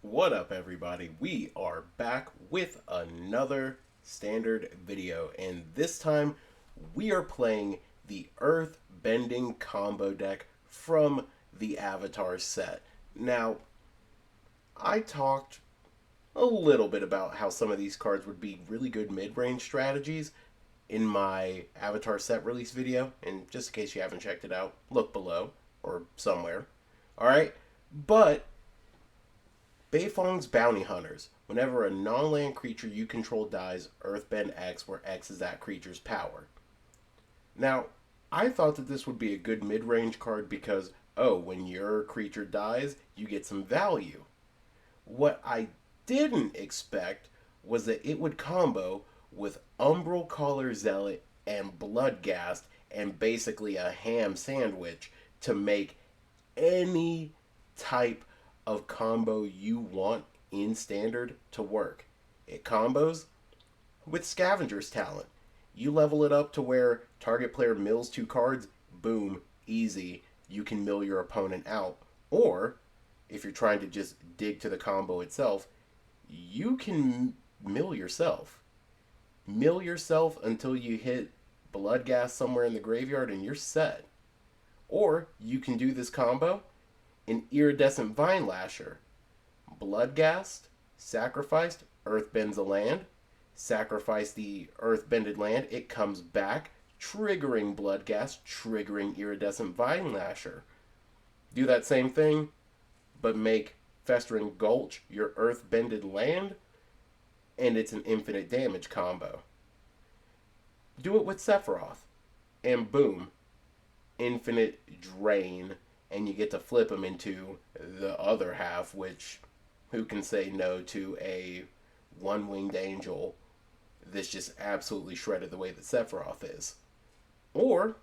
What up, everybody? We are back with another standard video, and this time we are playing the Earth Bending combo deck from the Avatar set. Now, I talked a little bit about how some of these cards would be really good mid-range strategies in my Avatar set release video, and just in case you haven't checked it out, look below or somewhere. Alright? But Beifong's Bounty Hunters. Whenever a non-land creature you control dies, Earthbend X, where X is that creature's power. Now, I thought that this would be a good mid-range card because, oh, when your creature dies, you get some value. What I didn't expect was that it would combo with Umbral Caller Zealot and Bloodghast and basically a ham sandwich to make any type of combo you want in standard to work. It combos with Scavenger's Talent. You level it up to where target player mills 2 cards, boom, easy. You can mill your opponent out. Or, if you're trying to just dig to the combo itself, you can mill yourself. Mill yourself until you hit Bloodghast somewhere in the graveyard and you're set. Or, you can do this combo an Iridescent Vine Lasher. Bloodghast, sacrificed, earthbends a land. Sacrifice the earthbended land, it comes back, triggering Bloodghast, triggering Iridescent Vine Lasher. Do that same thing, but make Festering Gulch your earthbended land, and it's an infinite damage combo. Do it with Sephiroth, and boom, infinite drain, and you get to flip them into the other half, which who can say no to a one-winged angel that's just absolutely shredded the way that Sephiroth is. Or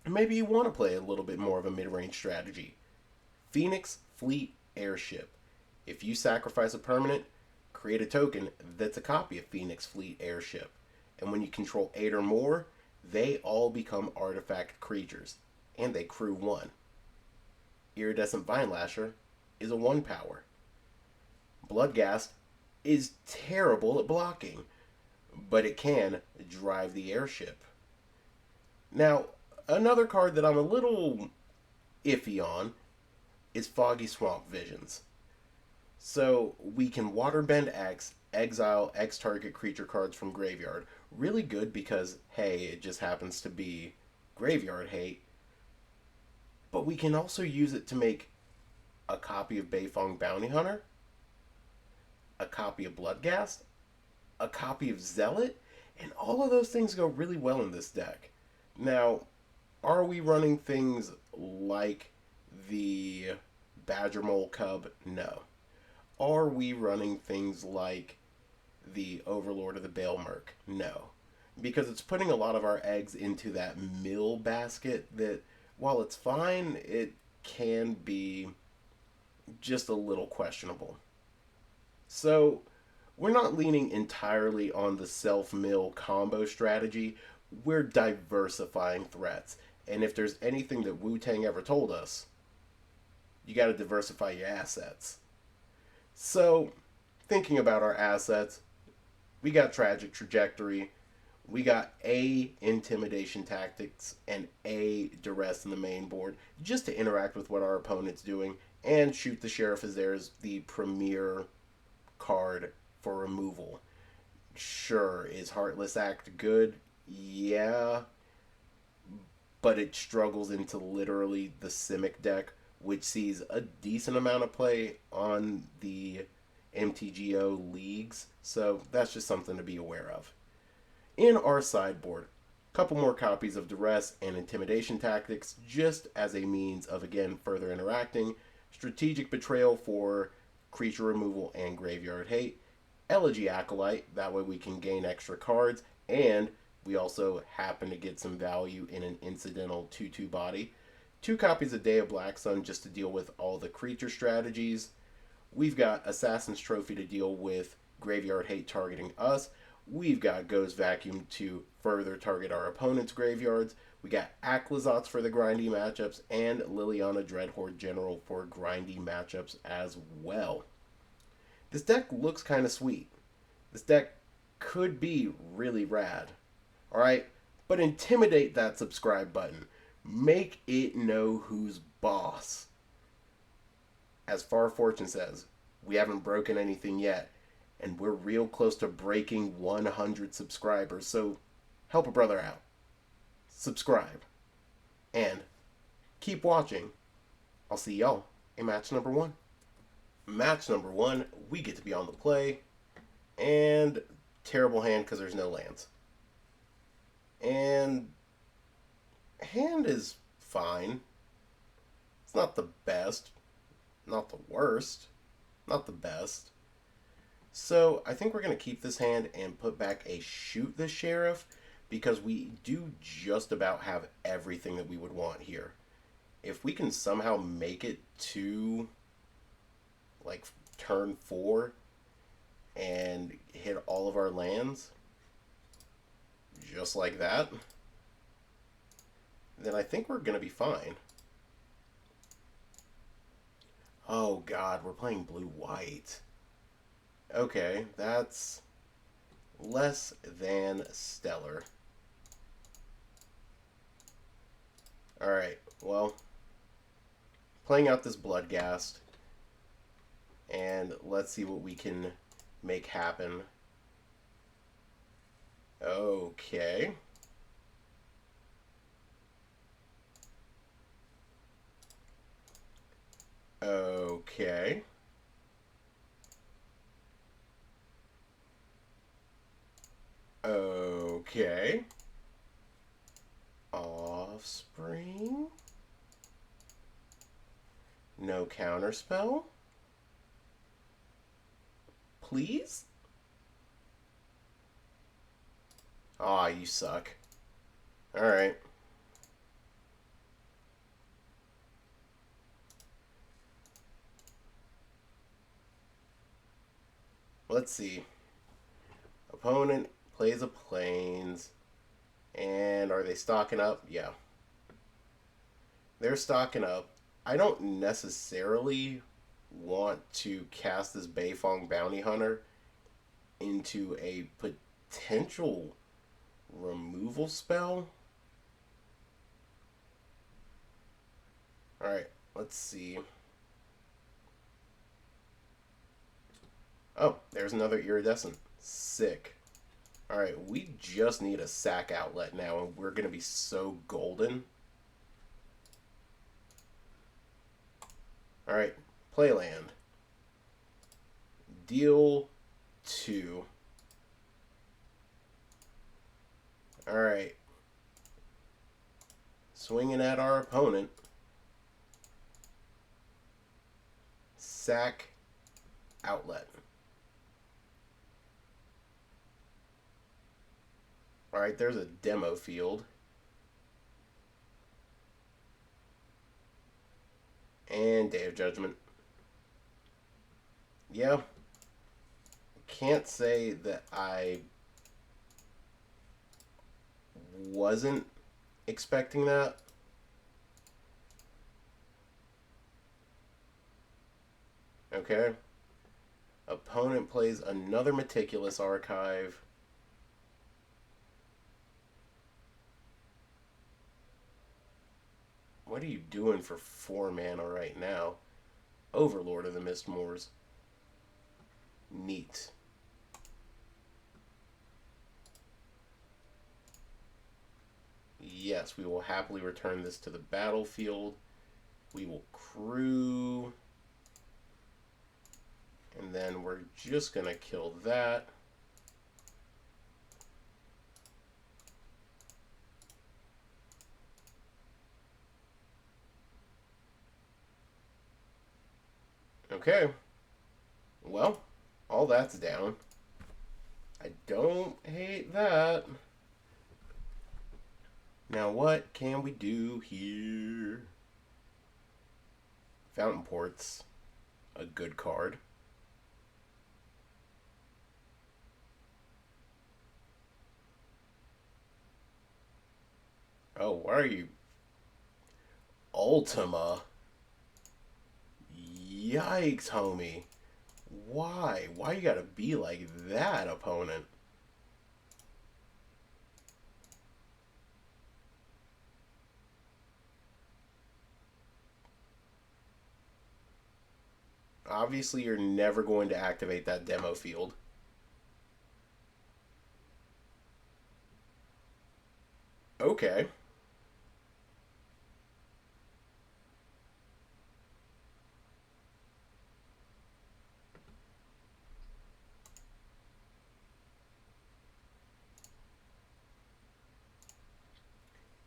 maybe you want to play a little bit more of a mid-range strategy. Phoenix Fleet Airship. If you sacrifice a permanent, create a token that's a copy of Phoenix Fleet Airship. And when you control 8 or more, they all become artifact creatures, and they crew 1. Iridescent Vine Lasher is a 1-power. Bloodghast is terrible at blocking, but it can drive the airship. Now, another card that I'm a little iffy on is Foggy Swamp Visions. So we can Waterbend X, exile X target creature cards from graveyard. Really good because, hey, it just happens to be graveyard hate. But we can also use it to make a copy of Beifong Bounty Hunter, a copy of Bloodghast, a copy of Zealot, and all of those things go really well in this deck. Now, are we running things like the Badger Mole Cub? No. Are we running things like the Overlord of the Bale Merc? No. Because it's putting a lot of our eggs into that mill basket that, while it's fine, it can be just a little questionable. So, we're not leaning entirely on the self-mill combo strategy. We're diversifying threats. And if there's anything that Wu-Tang ever told us, you got to diversify your assets. So, thinking about our assets, we got Tragic Trajectory, we got A, Intimidation Tactics, and A, Duress in the main board, just to interact with what our opponent's doing, and Shoot the Sheriff as there's the premier card for removal. Sure, is Heartless Act good? Yeah, but it struggles into literally the Simic deck, which sees a decent amount of play on the MTGO leagues, so that's just something to be aware of. In our sideboard, a couple more copies of Duress and Intimidation Tactics, just as a means of, again, further interacting. Strategic Betrayal for creature removal and graveyard hate. Elegy Acolyte, that way we can gain extra cards, and we also happen to get some value in an incidental 2/2 body. 2 copies of Day of Black Sun just to deal with all the creature strategies. We've got Assassin's Trophy to deal with graveyard hate targeting us. We've got Ghost Vacuum to further target our opponent's graveyards. We got Aclazotz for the grindy matchups, and Liliana Dreadhorde General for grindy matchups as well. This deck looks kind of sweet. This deck could be really rad. Alright? But intimidate that subscribe button. Make it know who's boss. As Far Fortune says, we haven't broken anything yet, and we're real close to breaking 100 subscribers, so help a brother out. Subscribe. And keep watching. I'll see y'all in match number 1. Match number 1, we get to be on the play, and terrible hand because there's no lands. And hand is fine. It's not the best, not the worst, not the best. So I think we're going to keep this hand and put back a Shoot the Sheriff, because we do just about have everything that we would want here. If we can somehow make it to like turn 4 and hit all of our lands just like that, then I think we're going to be fine. Oh god, we're playing blue-white. Okay, that's less than stellar. Alright, well, playing out this Bloodghast, and let's see what we can make happen. Okay. Okay. Okay. Offspring. No counterspell. Please? Aw, you suck. Alright. Let's see. Opponent plays a Plains. And are they stocking up? Yeah. They're stocking up. I don't necessarily want to cast this Beifong Bounty Hunter into a potential removal spell. Alright, let's see. Oh, there's another Iridescent. Sick. Alright, we just need a sack outlet now, and we're going to be so golden. Alright, play land. Deal 2. Alright. Swinging at our opponent. Sack outlet. Alright, there's a demo field. And Day of Judgment. Yeah. Can't say that I wasn't expecting that. Okay. Opponent plays another Meticulous Archive. What are you doing for 4 mana right now? Overlord of the Mistmoors. Neat. Yes, we will happily return this to the battlefield. We will crew. And then we're just going to kill that. Okay. Well, all that's down. I don't hate that. Now what can we do here? Fountain Port's a good card. Oh, why are you... Ultima? Yikes, homie. Why? Why you gotta be like that, opponent? Obviously, you're never going to activate that demo field. Okay.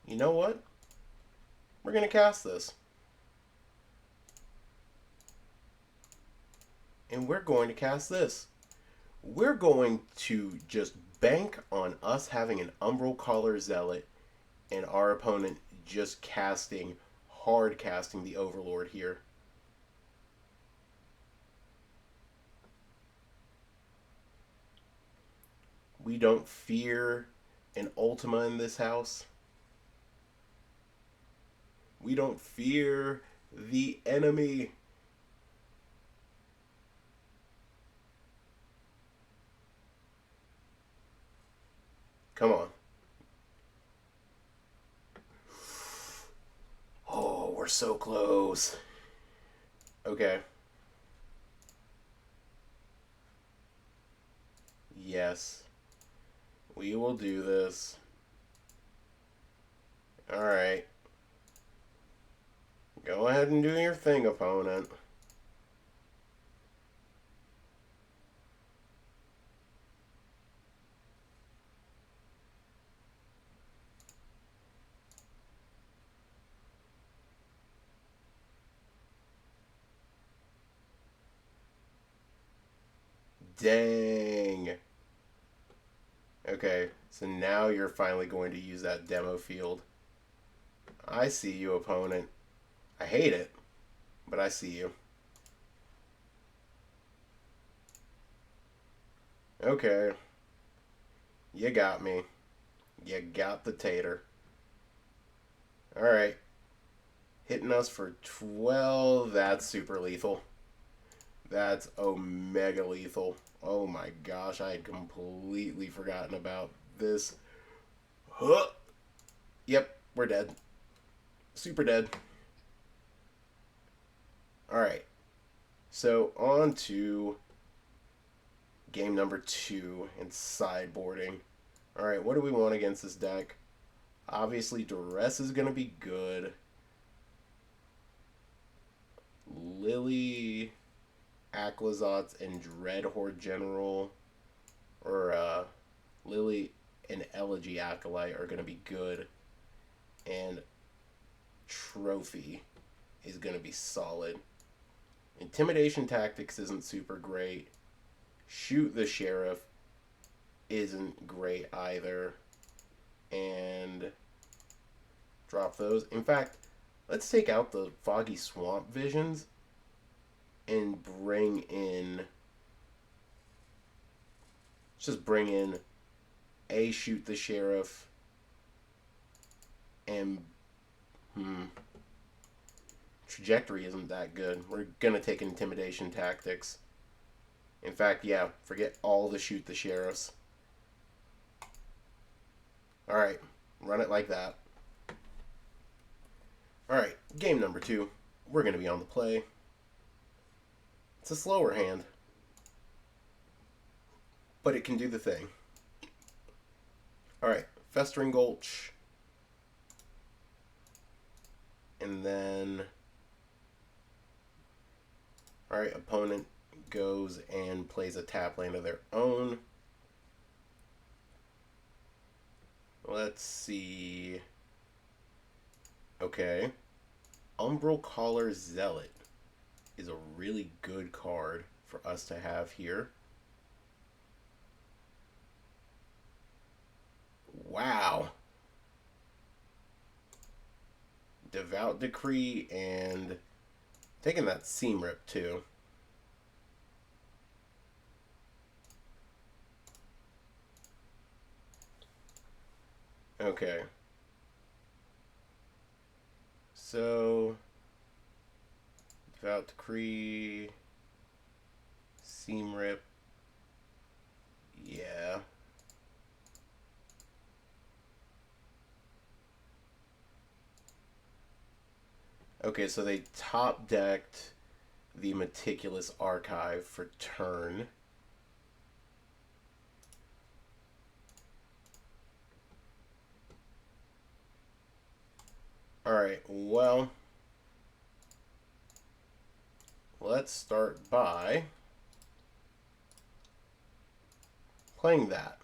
You know what? We're going to cast this. And we're going to cast this. We're going to just bank on us having an Umbral Caller Zealot and our opponent just casting, hard casting the Overlord here. We don't fear an Ultima in this house. We don't fear the enemy. Come on. Oh, we're so close. Okay. Yes. We will do this. Alright. Go ahead and do your thing, opponent. Dang. Okay, so now you're finally going to use that demo field. I see you, opponent. I hate it, but I see you. Okay. You got me. You got the tater. Alright. Hitting us for 12. That's super lethal. That's omega lethal. Oh my gosh, I had completely forgotten about this. Huh. Yep, we're dead. Super dead. Alright. So on to game number 2 and sideboarding. Alright, what do we want against this deck? Obviously, Duress is going to be good. Lily, Aclazotz, and Dreadhorde General, or Lily and Elegy Acolyte are going to be good. And Trophy is going to be solid. Intimidation Tactics isn't super great. Shoot the Sheriff isn't great either. And drop those. In fact, let's take out the Foggy Swamp Visions and bring in... Let's just bring in a Shoot the Sheriff and... Trajectory isn't that good. We're going to take Intimidation Tactics. In fact, yeah, forget all the Shoot the Sheriffs. Alright, run it like that. Alright, game number 2. We're going to be on the play. It's a slower hand, but it can do the thing. Alright, Festering Gulch. And then... Alright, opponent goes and plays a tap land of their own. Let's see. Okay. Umbral Caller Zealot is a really good card for us to have here. Wow. Devout Decree and taking that Seam Rip too. Okay. So, Devout Decree, Team Rip. Yeah. Okay, so they top decked the Meticulous Archive for turn. Alright, well, let's start by playing that.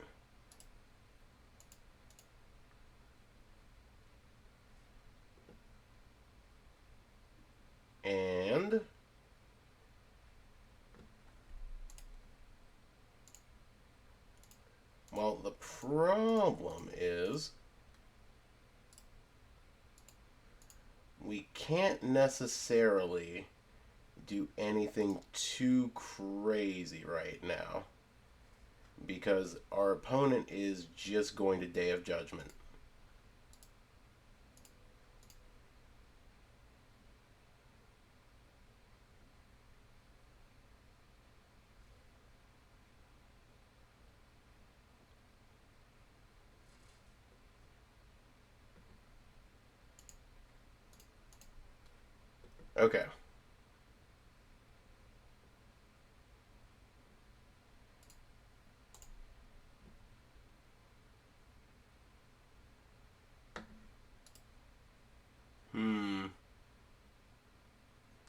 And well, the problem is we can't necessarily do anything too crazy right now because our opponent is just going to Day of Judgment. Okay.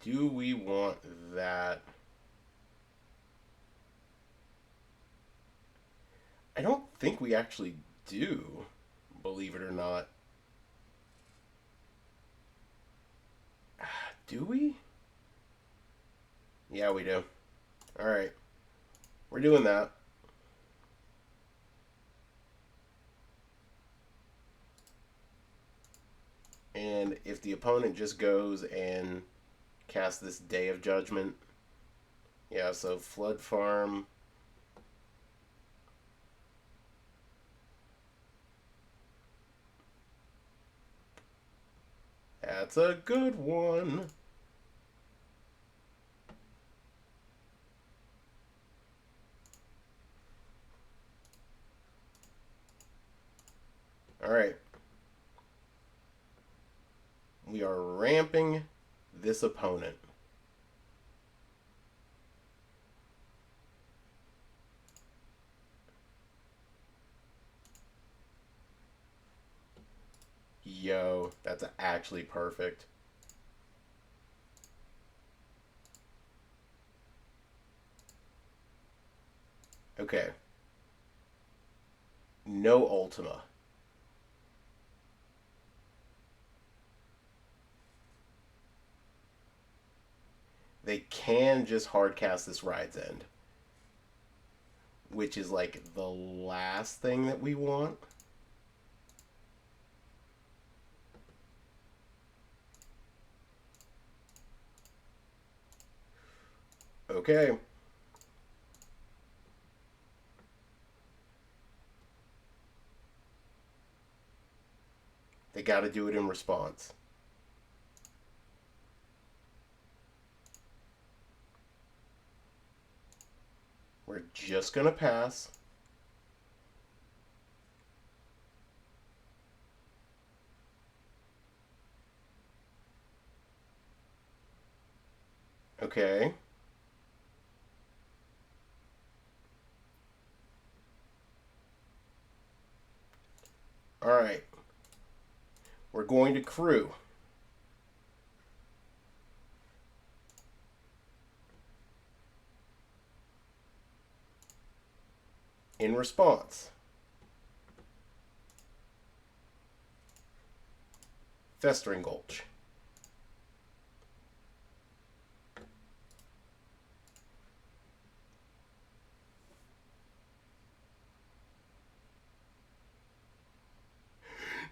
Do we want that? I don't think we actually do, believe it or not. Do we? Yeah, we do. Alright. We're doing that. And if the opponent just goes and casts this Day of Judgment, yeah, so Flood Farm. That's a good one. Alright. We are ramping this opponent. Yo, that's actually perfect. Okay. No Ultima. They can just hardcast this Ride's End, which is like the last thing that we want. Okay. They got to do it in response. We're just going to pass. Okay. All right. We're going to crew. In response. Festering Gulch.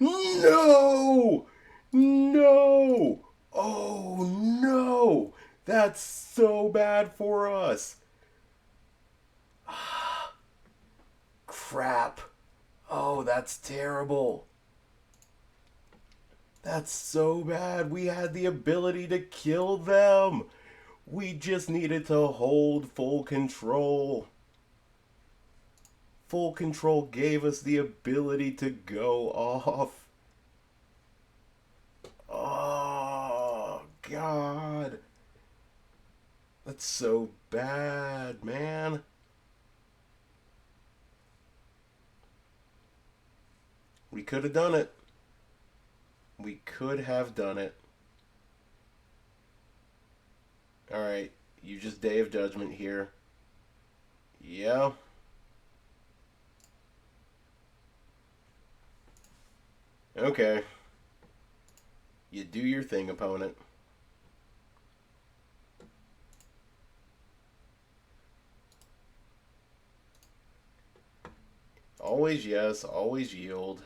No! No! Oh no! That's so bad for us. Crap. Oh, that's terrible. That's so bad. We had the ability to kill them. We just needed to hold full control. Full control gave us the ability to go off. Oh, God. That's so bad, man. We could have done it. We could have done it. Alright, you just Day of Judgment here. Yeah. Okay. You do your thing, opponent. Always yes, always yield.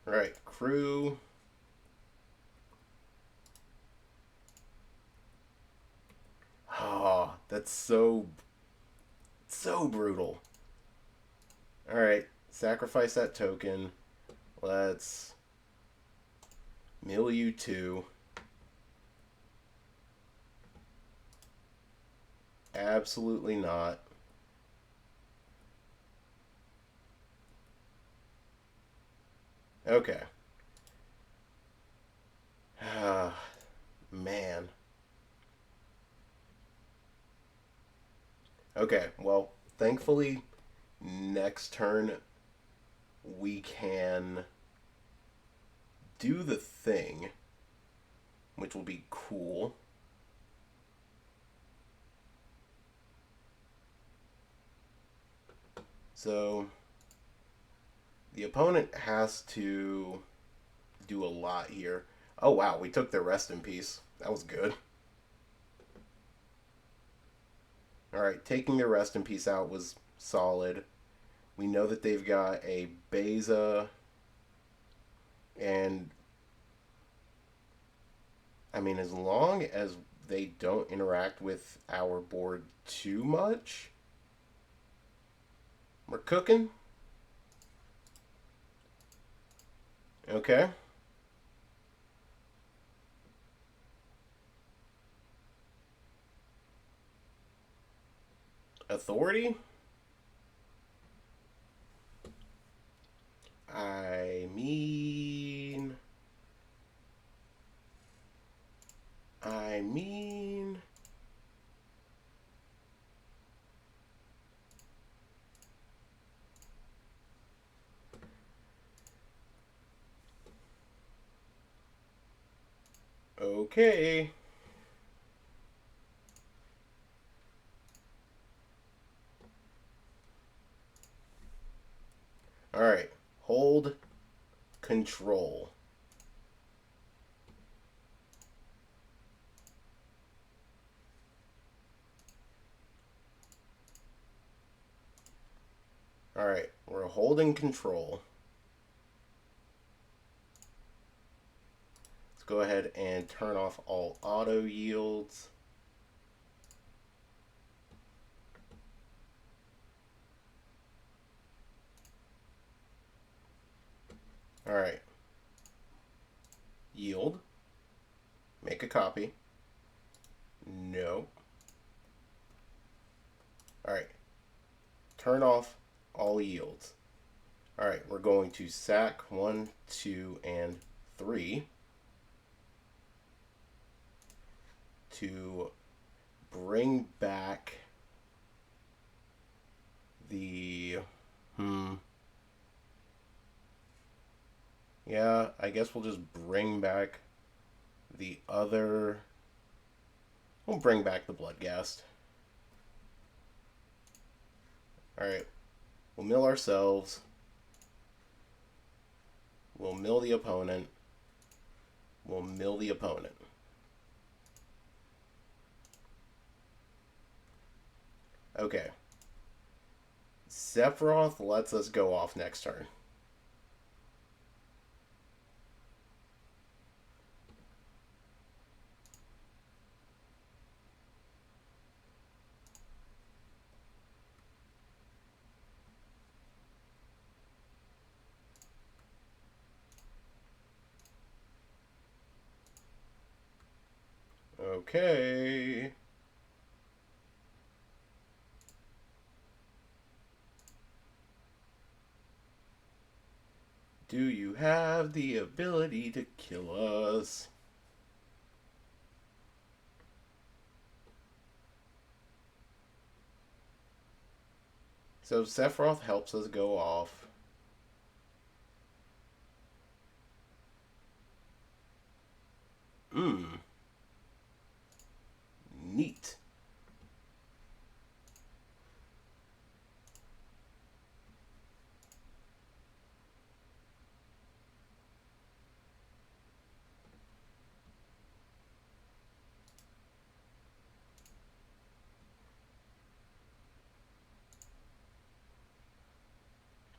Right, crew. Oh, that's so brutal. Alright, sacrifice that token. Let's mill you two. Absolutely not. Okay. Man. Okay, well, thankfully, next turn we can do the thing, which will be cool. So, the opponent has to do a lot here. Oh, wow, we took their rest in peace. That was good. Alright, taking their rest in peace out was solid. We know that they've got a Beza, and I mean, as long as they don't interact with our board too much, we're cooking. Okay. Authority? I mean... I mean... Okay. Alright. Hold control. Alright, we're holding control. Let's go ahead and turn off all auto yields. Alright. Yield. Make a copy. No. Alright. Turn off all yields. Alright, we're going to sack 1, 2, and 3 to bring back the... Yeah, I guess we'll just bring back the other... We'll bring back the Bloodghast. Alright. We'll mill ourselves. We'll mill the opponent. We'll mill the opponent. Okay. Sephiroth lets us go off next turn. Okay. Do you have the ability to kill us? So Sephiroth helps us go off. Mmm. Neat.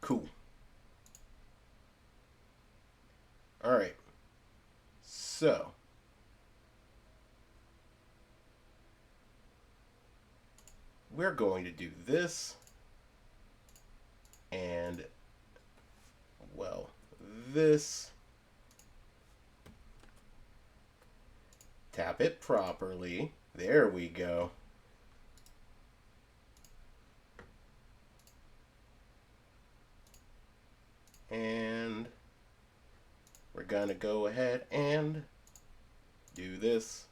Cool. Alright. So. We're going to do this. And, well, this. Tap it properly. There we go. And we're gonna go ahead and do this.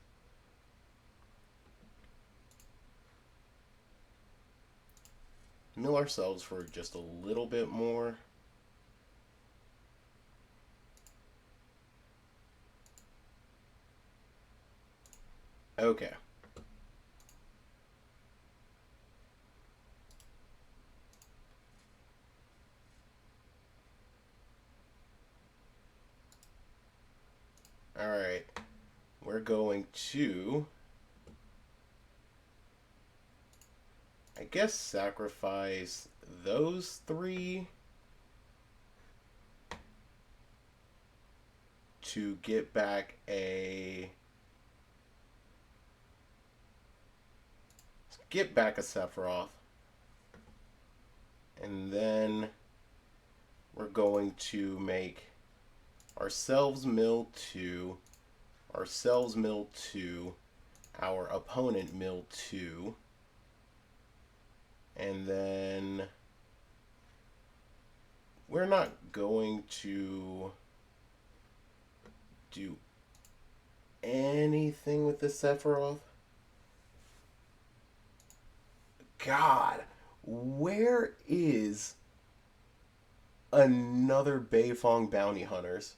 Mill ourselves for just a little bit more. Okay. Alright. We're going to, I guess, sacrifice those three to get back a Sephiroth. And then we're going to make ourselves mill 2, ourselves mill 2, our opponent mill 2, and then we're not going to do anything with the Sephiroth. God, where is another Beifong bounty hunters?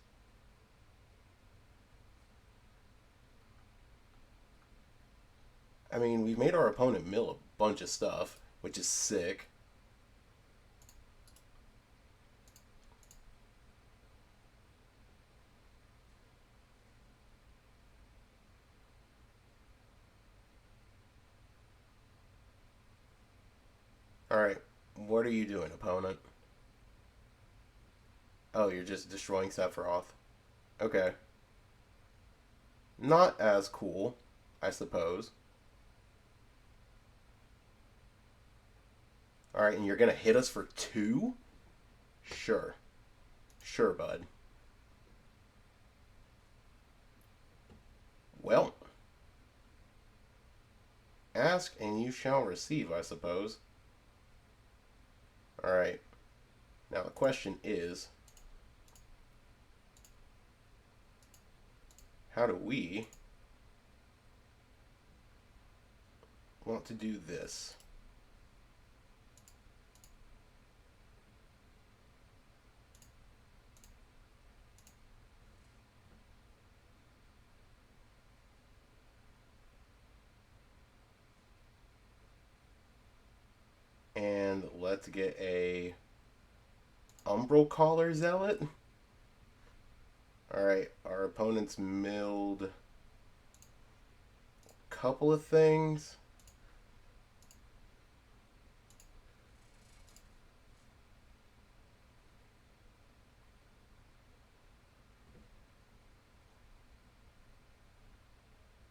I mean, we've made our opponent mill a bunch of stuff, which is sick. Alright, what are you doing, opponent? Oh, you're just destroying Sephiroth. Okay. Not as cool, I suppose. Alright, and you're gonna hit us for 2? Sure. Sure, bud. Well. Ask and you shall receive, I suppose. Alright. Now the question is, how do we want to do this? And let's get a Umbral Caller Zealot. Alright, our opponent's milled a couple of things.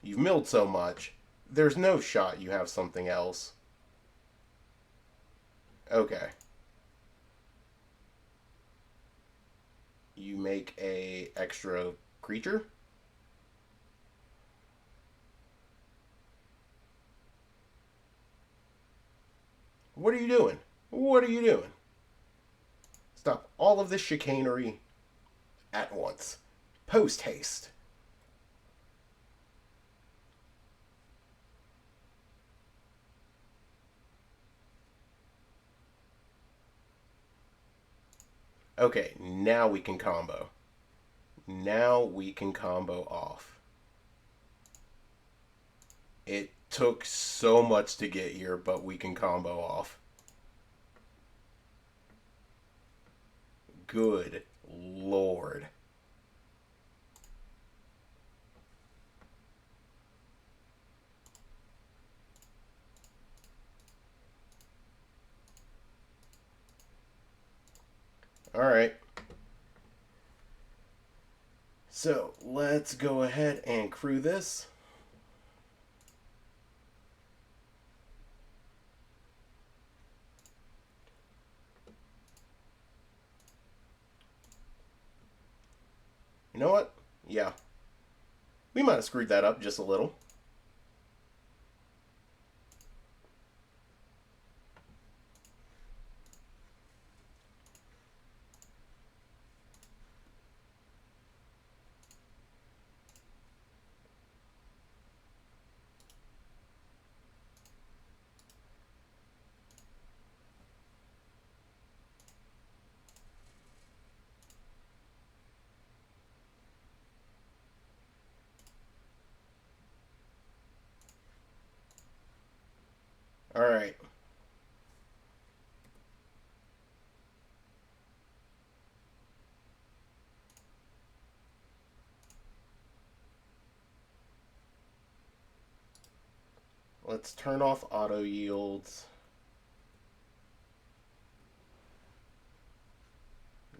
You've milled so much, there's no shot you have something else. Okay. You make a extra creature. What are you doing? What are you doing? Stop all of this chicanery at once. Post haste. Okay, now we can combo. Now we can combo off. It took so much to get here, but we can combo off. Good Lord. Alright. So, let's go ahead and crew this. You know what? Yeah. We might have screwed that up just a little. Alright. Let's turn off auto yields.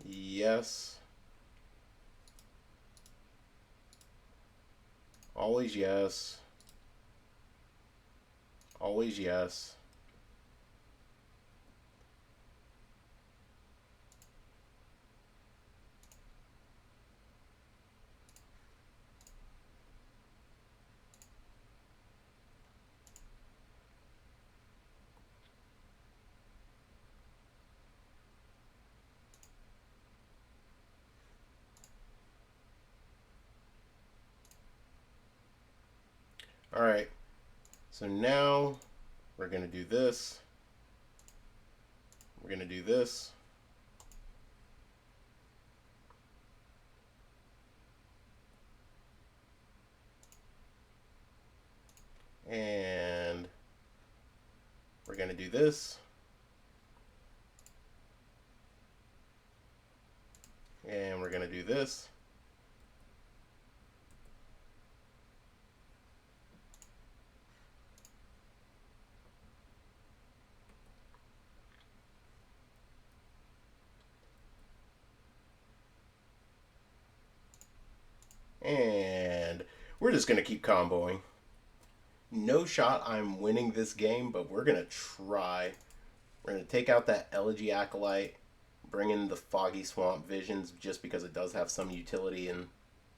Yes. Always yes. Always yes. Alright. So now we're going to do this. We're going to do this. And we're going to do this. And we're going to do this. And we're just going to keep comboing. No shot I'm winning this game, but we're going to try. We're going to take out that Elegy Acolyte, bring in the Foggy Swamp Visions just because it does have some utility in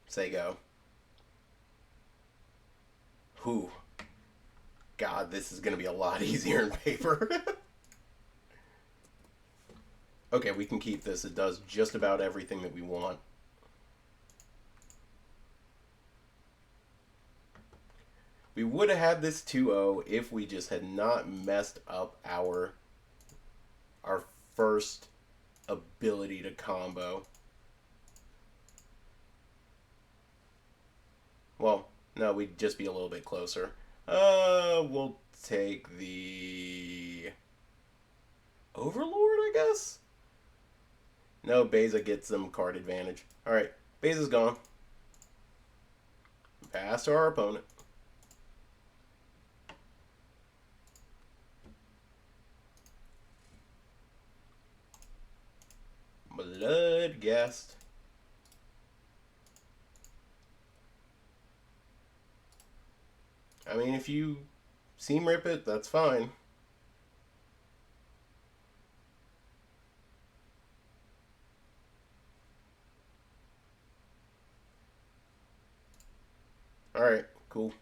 MTGO. Whew. God, this is going to be a lot easier in paper. Okay, we can keep this. It does just about everything that we want. We would have had this 2-0 if we just had not messed up our first ability to combo. Well, no, we'd just be a little bit closer. We'll take the Overlord, I guess? No, Beza gets some card advantage. Alright, Beza's gone. Pass to our opponent. Bloodghast. I mean, if you seam rip it, that's fine. Alright, cool.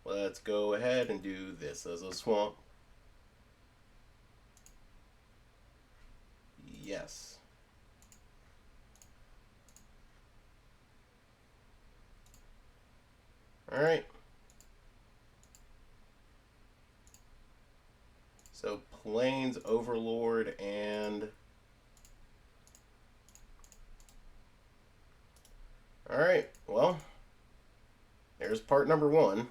Let's go ahead and do this as a swamp. Yes. Alright. So Plains Overlord and... Alright, well, there's part number one.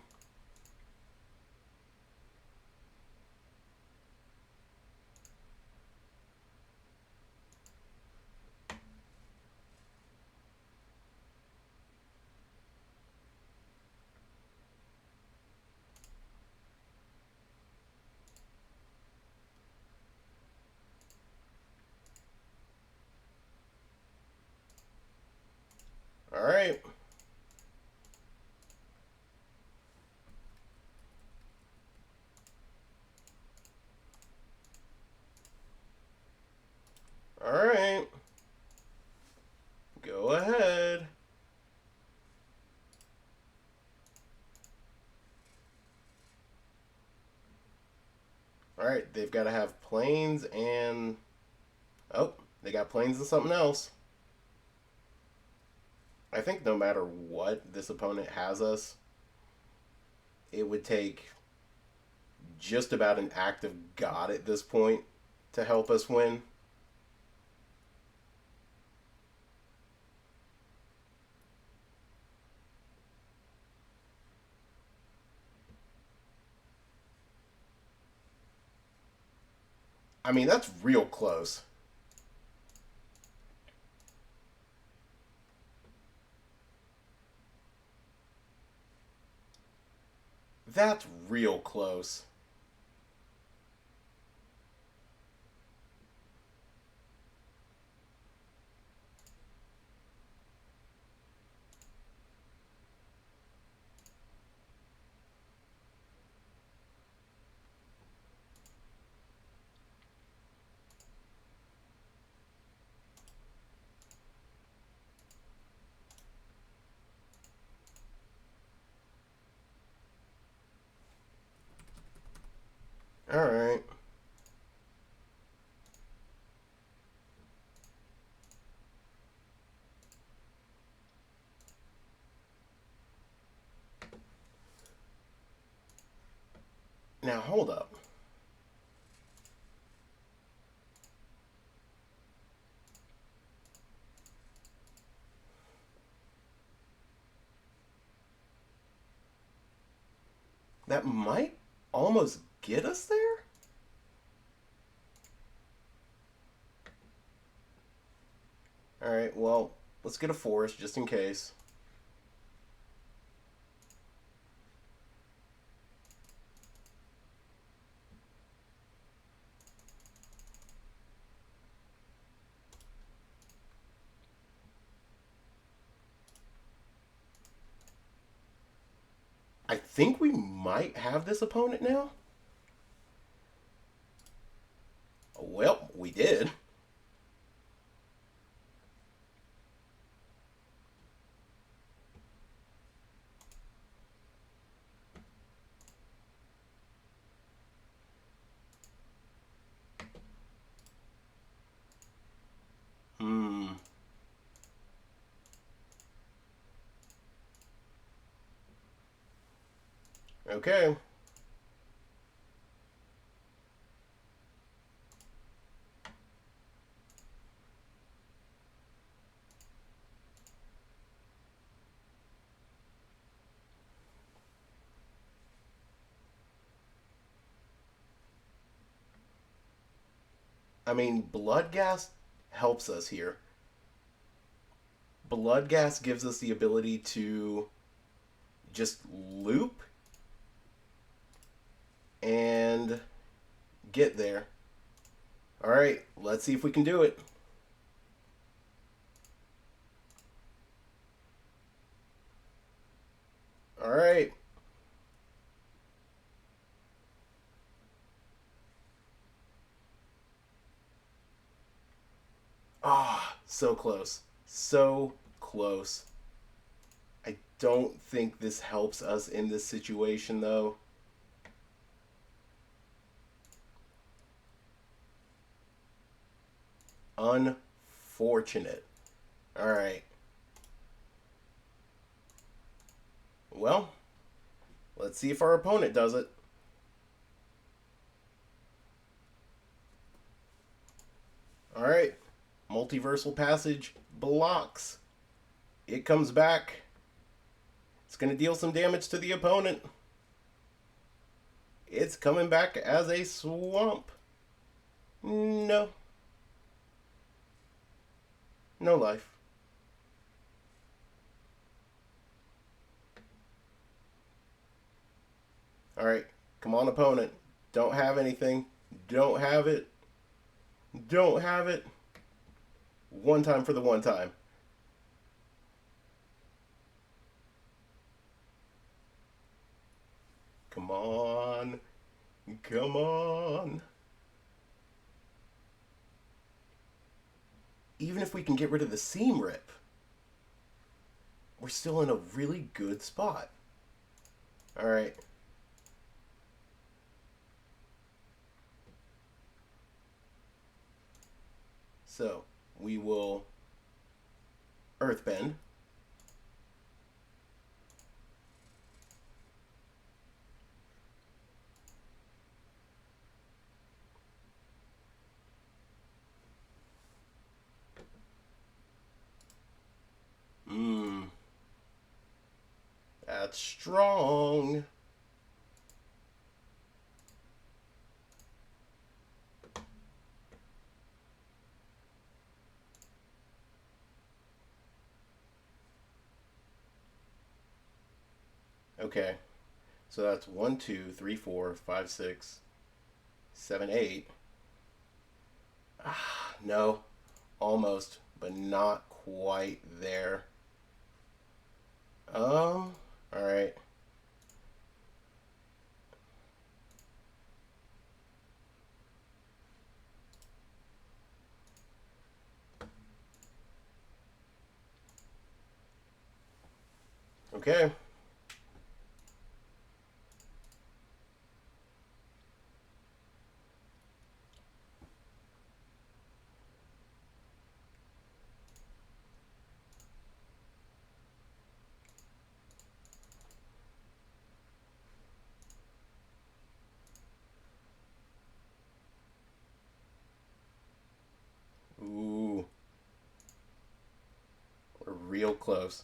Alright. Alright. Go ahead. Alright, they've got to have Plains and... Oh, they got Plains and something else. I think no matter what this opponent has us, it would take just about an active god at this point to help us win. I mean, that's real close. That's real close. Alright. Now, hold up. That might almost get us there? Alright, well, let's get a forest just in case. I think we might have this opponent now. Well, we did. Hmm. Okay. I mean, Bloodghast helps us here. Bloodghast gives us the ability to just loop and get there. Alright, let's see if we can do it. Alright. Ah, so close. So close. I don't think this helps us in this situation, though. Unfortunate. Alright. Well, let's see if our opponent does it. Alright. Multiversal Passage blocks. It comes back. It's going to deal some damage to the opponent. It's coming back as a swamp. No. No life. Alright. Come on, opponent. Don't have anything. Don't have it. Don't have it. One time for the one time. Come on. Come on. Even if we can get rid of the seam rip, we're still in a really good spot. Alright. So, we will earthbend. That's strong. Okay. So that's 1, 2, 3, 4, 5, 6, 7, 8. Ah, no. Almost, but not quite there. Alright. Okay. Ooh. We're real close.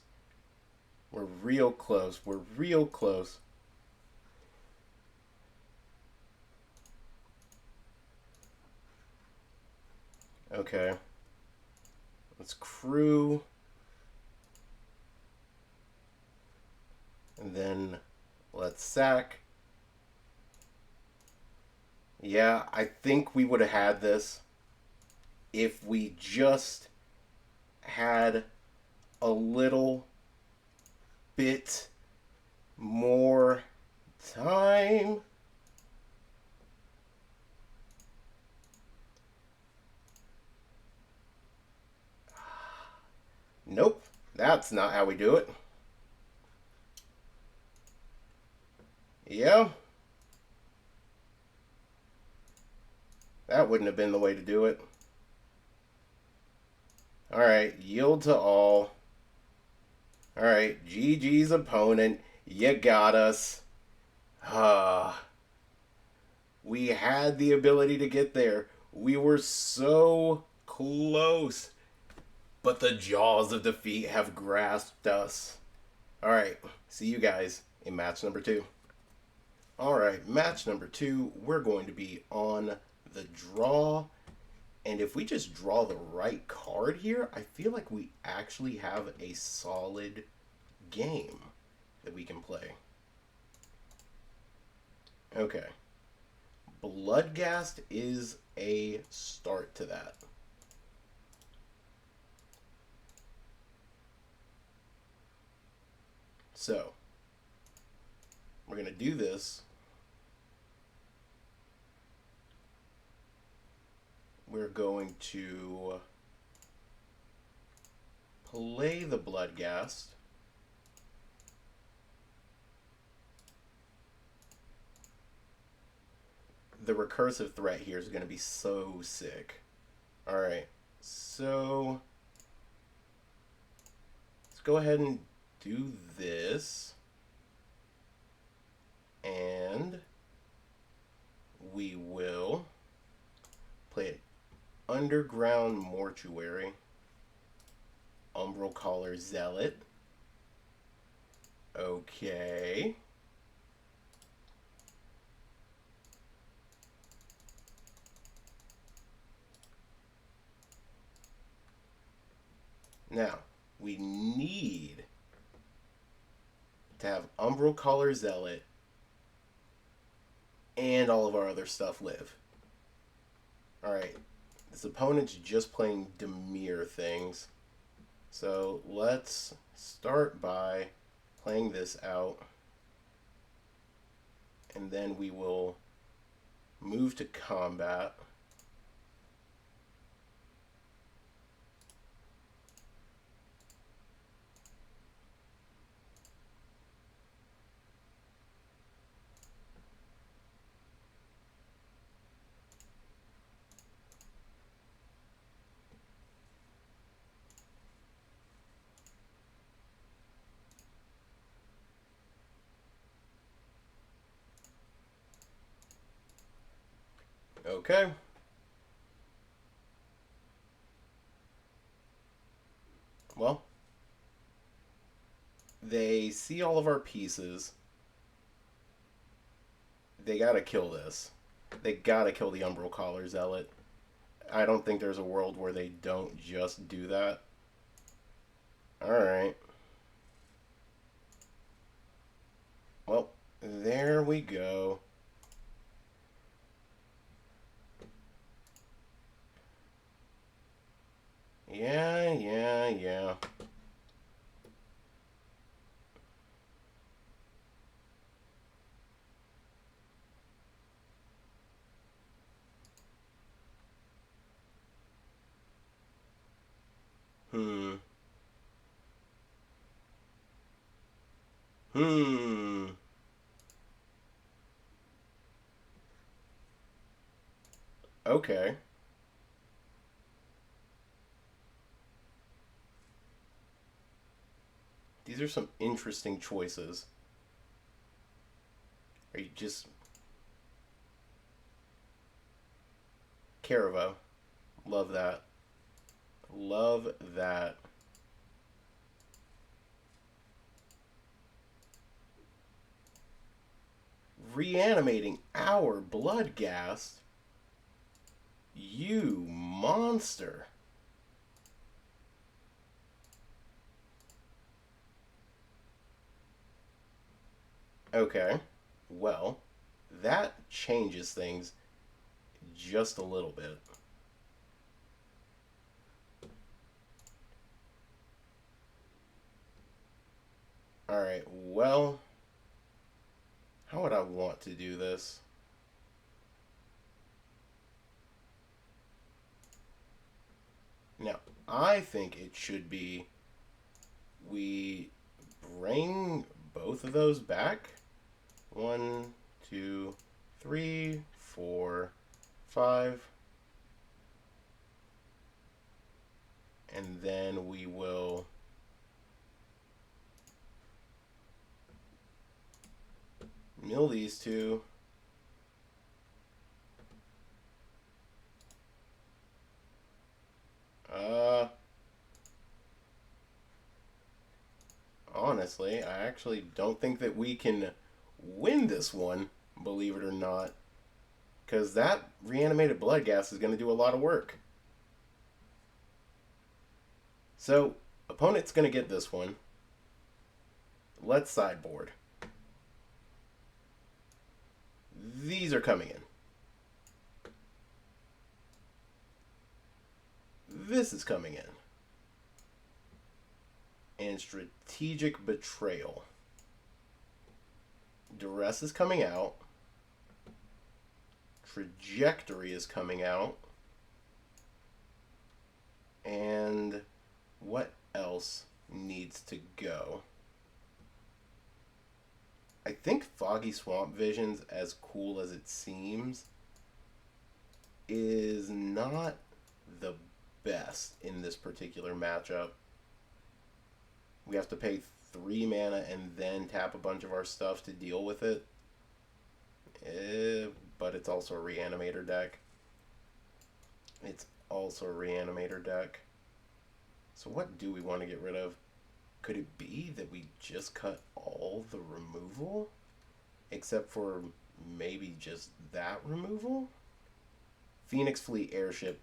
We're real close. We're real close. Okay. Let's crew. And then let's sack. Yeah, I think we would have had this if we just had a little bit more time. Nope, that's not how we do it. Yeah. That wouldn't have been the way to do it. Alright, yield to all. Alright, GG's opponent. You got us. We had the ability to get there. We were so close. But the jaws of defeat have grasped us. Alright, see you guys in match number 2. Alright, match number 2, we're going to be on the draw. And if we just draw the right card here, I feel like we actually have a solid game that we can play. Okay. Bloodghast is a start to that. So, we're going to do this. We're going to play the Bloodghast. the recursive threat here is going to be so sick. Alright, so let's go ahead and do this. And we will play an Underground Mortuary, Umbral Caller Zealot. Okay. Now, we need to have Umbral Caller Zealot and all of our other stuff live. Alright, this opponent's just playing Dimir things. So let's start by playing this out. And then we will move to combat. Okay. Well, they see all of our pieces. They gotta kill this. They gotta kill the Umbral Caller Zealot. I don't think there's a world where they don't just do that. Alright. Well, there we go. Yeah. Hmm. Okay. These are some interesting choices. Are you just... Caravo. Love that. Love that. Reanimating our Bloodghast? You monster. Okay. Well, that changes things just a little bit. Alright, well, how would I want to do this? Now, I think it should be we bring both of those back. 1, 2, 3, 4, 5. And then we will mill these two. Honestly, I actually don't think that we can win this one, believe it or not. Because that reanimated Bloodghast is going to do a lot of work. So, opponent's going to get this one. Let's sideboard. These are coming in. This is coming in. And Strategic Betrayal. Duress is coming out. Trajectory is coming out. And what else needs to go? I think Foggy Swamp Vision's as cool as it seems. is not the best in this particular matchup. We have to pay 3 mana and then tap a bunch of our stuff to deal with it. But it's also a reanimator deck. So what do we want to get rid of? Could it be that we just cut all the removal? Except for maybe just that removal? Phoenix Fleet Airship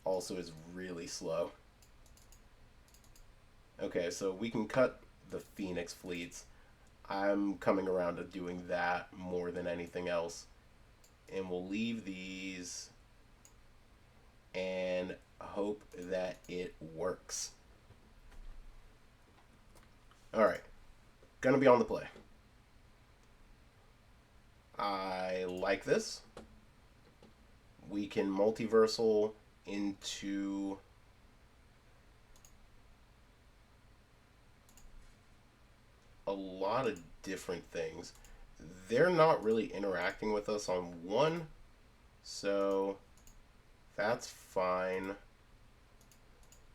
also is really slow. Okay, so we can cut the Phoenix Fleets. I'm coming around to doing that more than anything else. And we'll leave these and hope that it works. Alright, gonna be on the play. I like this. We can multiversal into a lot of different things. They're not really interacting with us on one, so that's fine.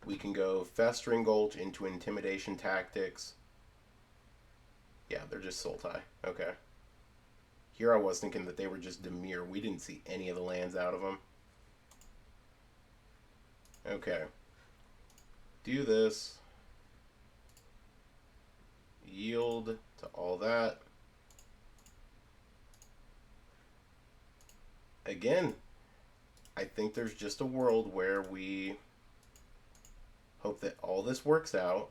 We can go Festering Gulch into Intimidation Tactics. Yeah, they're just Sultai. Okay. Here I was thinking that they were just Dimir. We didn't see any of the lands out of them. Okay. Do this. Yield to all that. Again, I think there's just a world where we hope that all this works out.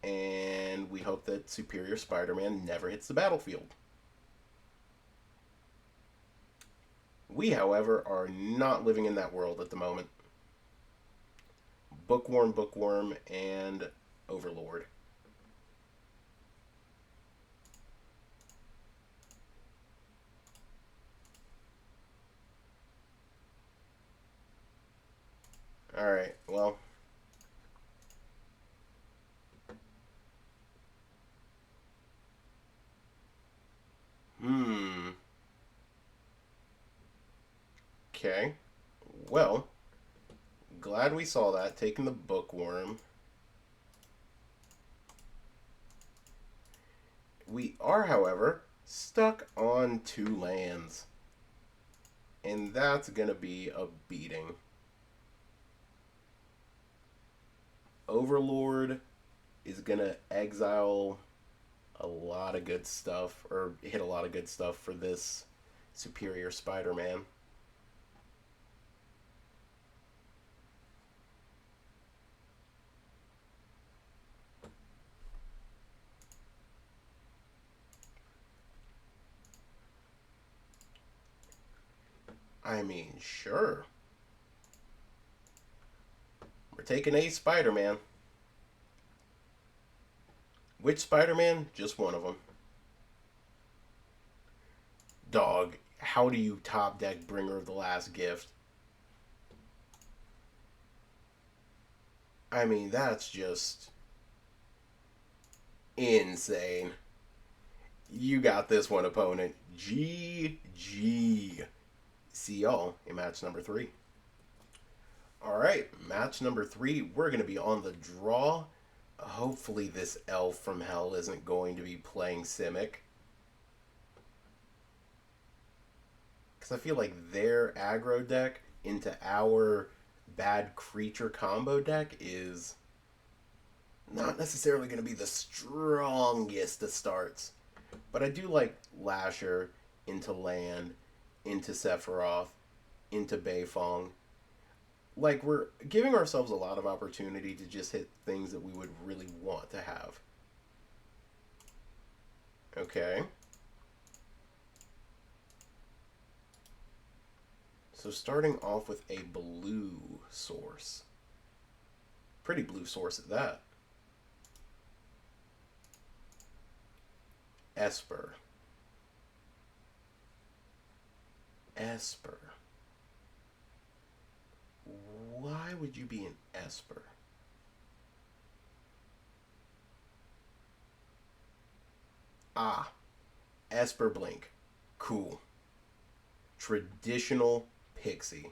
And we hope that Superior Spider-Man never hits the battlefield. We, however, are not living in that world at the moment. Bookworm, and Overlord. Alright, well. Okay. Well, glad we saw that. Taking the Bookworm. We are, however, stuck on 2 lands. And that's going to be a beating. Overlord is going to exile a lot of good stuff, or hit a lot of good stuff for this Superior Spider-Man. I mean, sure. We're taking a Spider-Man. Which Spider-Man? Just one of them. Dog, how do you top deck Bringer of the Last Gift? I mean, that's just insane. You got this one, opponent. GG. See y'all in match number 3. Alright, match number 3. We're going to be on the draw. Hopefully this elf from hell isn't going to be playing Simic. Because I feel like their aggro deck into our bad creature combo deck is not necessarily going to be the strongest of starts. But I do like Lasher into land, into Sephiroth, into Beifong. Like, we're giving ourselves a lot of opportunity to just hit things that we would really want to have. Okay. So starting off with a blue source. Pretty blue source at that. Esper. Why would you be an Esper? Ah, Esper Blink. Cool. traditional Pixie.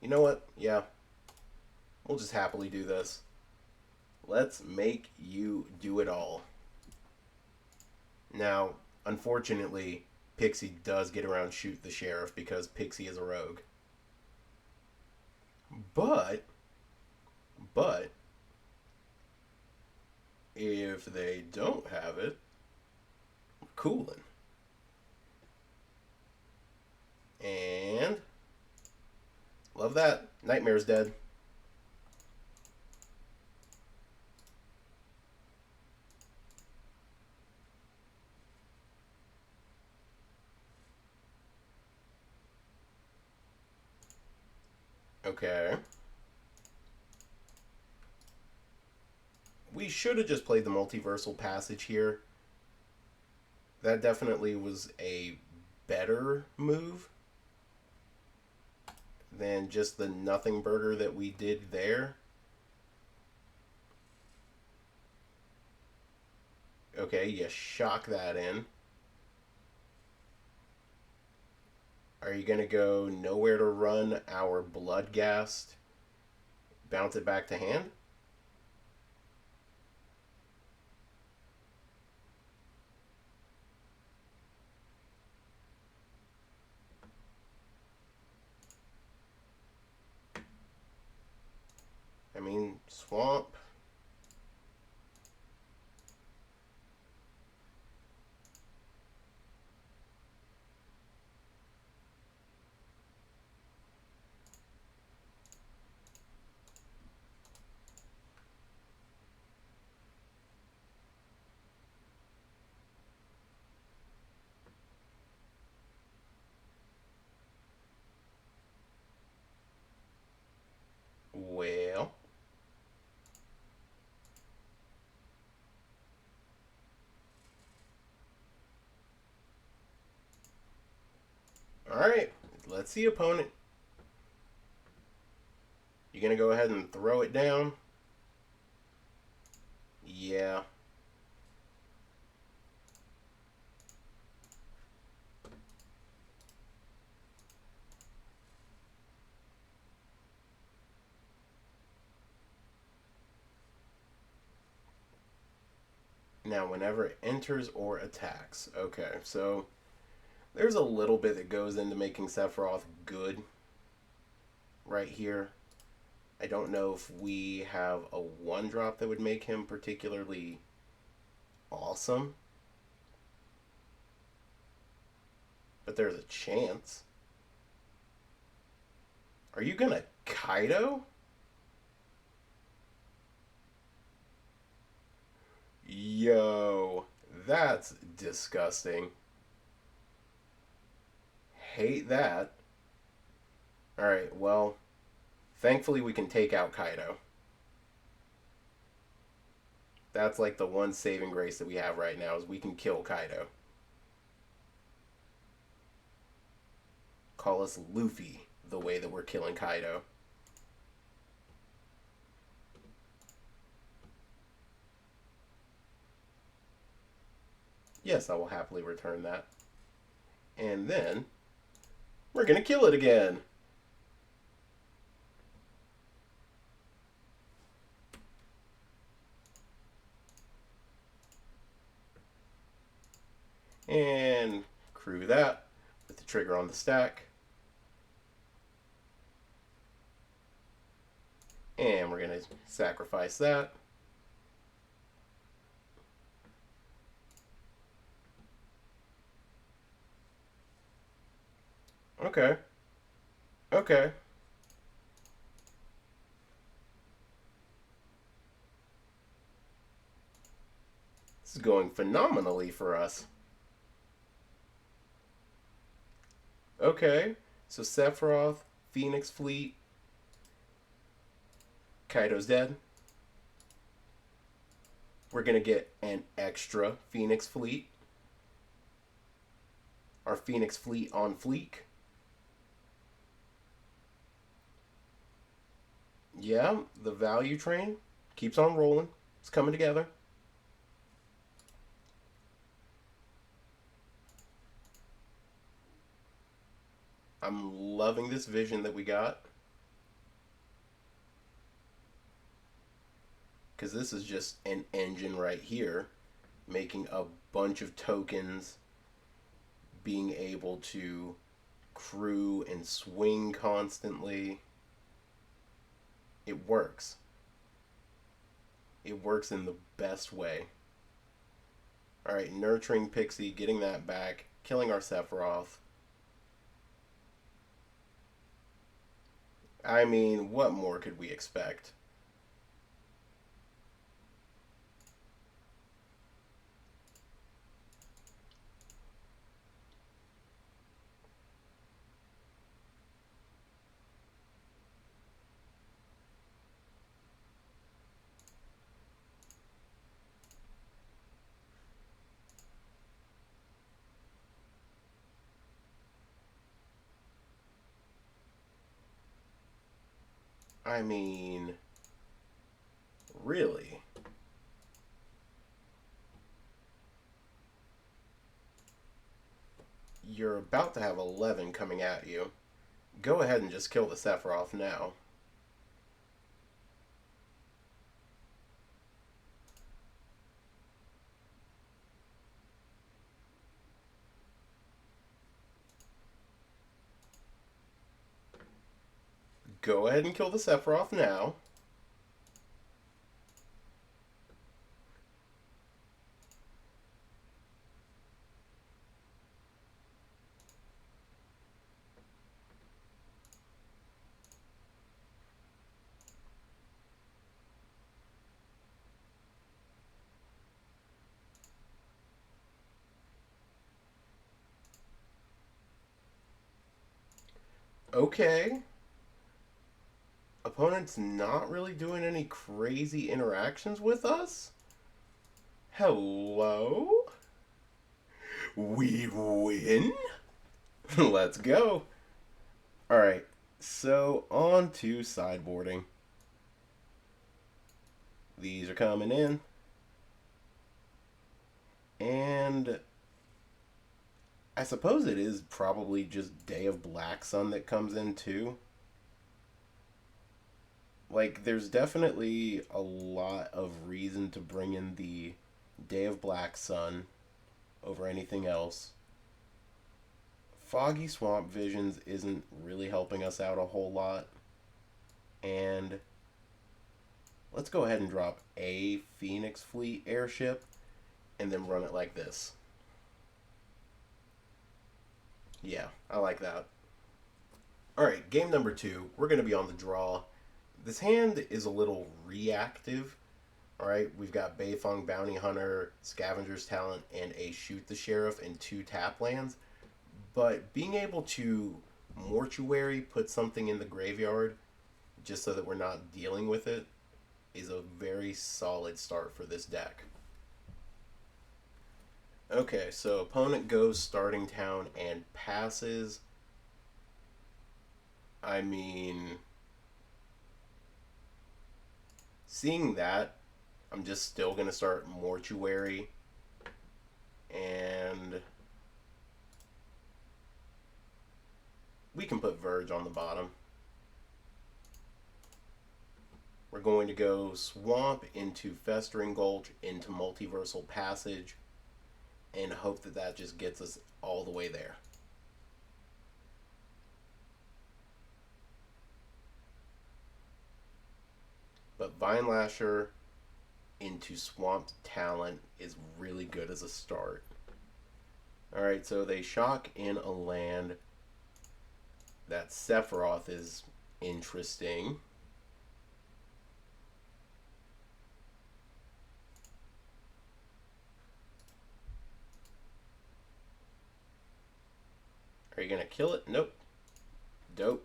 You know what? Yeah, we'll just happily do this. Let's make you do it all. Now, unfortunately, Pixie does get around shoot the sheriff because Pixie is a rogue. But, but, if they don't have it, coolin'. And, love that. Nightmare's dead. Okay. We should have just played the multiversal passage here. That definitely was a better move than just the nothing burger that we did there. Okay, you shock that in. Are you going to go nowhere to run our Bloodghast? Bounce it back to hand? I mean, Swamp. Well. Alright, let's see, opponent. You gonna go ahead and throw it down? Yeah. Now, whenever it enters or attacks. Okay, so there's a little bit that goes into making Sephiroth good right here. I don't know if we have a 1-drop that would make him particularly awesome. But there's a chance. Are you gonna Kaido? Yo, that's disgusting. Hate that. Alright, well, thankfully we can take out Kaido. That's like the one saving grace that we have right now is we can kill Kaido. Call us Luffy the way that we're killing Kaido. Yes, I will happily return that. And then we're going to kill it again. And crew that with the trigger on the stack. And we're going to sacrifice that. Okay. Okay. This is going phenomenally for us. Okay. So Sephiroth, Phoenix Fleet. Kaido's dead. We're going to get an extra Phoenix Fleet. Our Phoenix Fleet on fleek. Yeah, the value train keeps on rolling. It's coming together. I'm loving this vision that we got. Because this is just an engine right here, making a bunch of tokens, being able to crew and swing constantly. It works. It works in the best way. Alright, nurturing Pixie, getting that back, killing our Sephiroth. I mean, what more could we expect? I mean, really? You're about to have 11 coming at you. Go ahead and just kill the Sephiroth now. Go ahead and kill the Sephiroth now. Okay. Opponent's not really doing any crazy interactions with us? Hello? We win? Let's go. Alright, so on to sideboarding. These are coming in. And I suppose it is probably just Day of Black Sun that comes in too. Like, there's definitely a lot of reason to bring in the Day of Black Sun over anything else. Foggy Swamp Visions isn't really helping us out a whole lot. And let's go ahead and drop a Phoenix Fleet airship and then run it like this. Yeah, I like that. Alright, game number 2. We're going to be on the draw. This hand is a little reactive. Alright, we've got Beifong Bounty Hunter, Scavenger's Talent, and a Shoot the Sheriff and 2 tap lands. But being able to Mortuary, put something in the graveyard, just so that we're not dealing with it, is a very solid start for this deck. Okay, so opponent goes starting town and passes. I mean, seeing that, I'm just still going to start Mortuary. And we can put Verge on the bottom. We're going to go Swamp into Festering Gulch into Multiversal Passage and hope that that just gets us all the way there. But Vine Lasher into Swamped Talent is really good as a start. Alright, so they shock in a land. That Sephiroth is interesting. Are you going to kill it? Nope. Dope.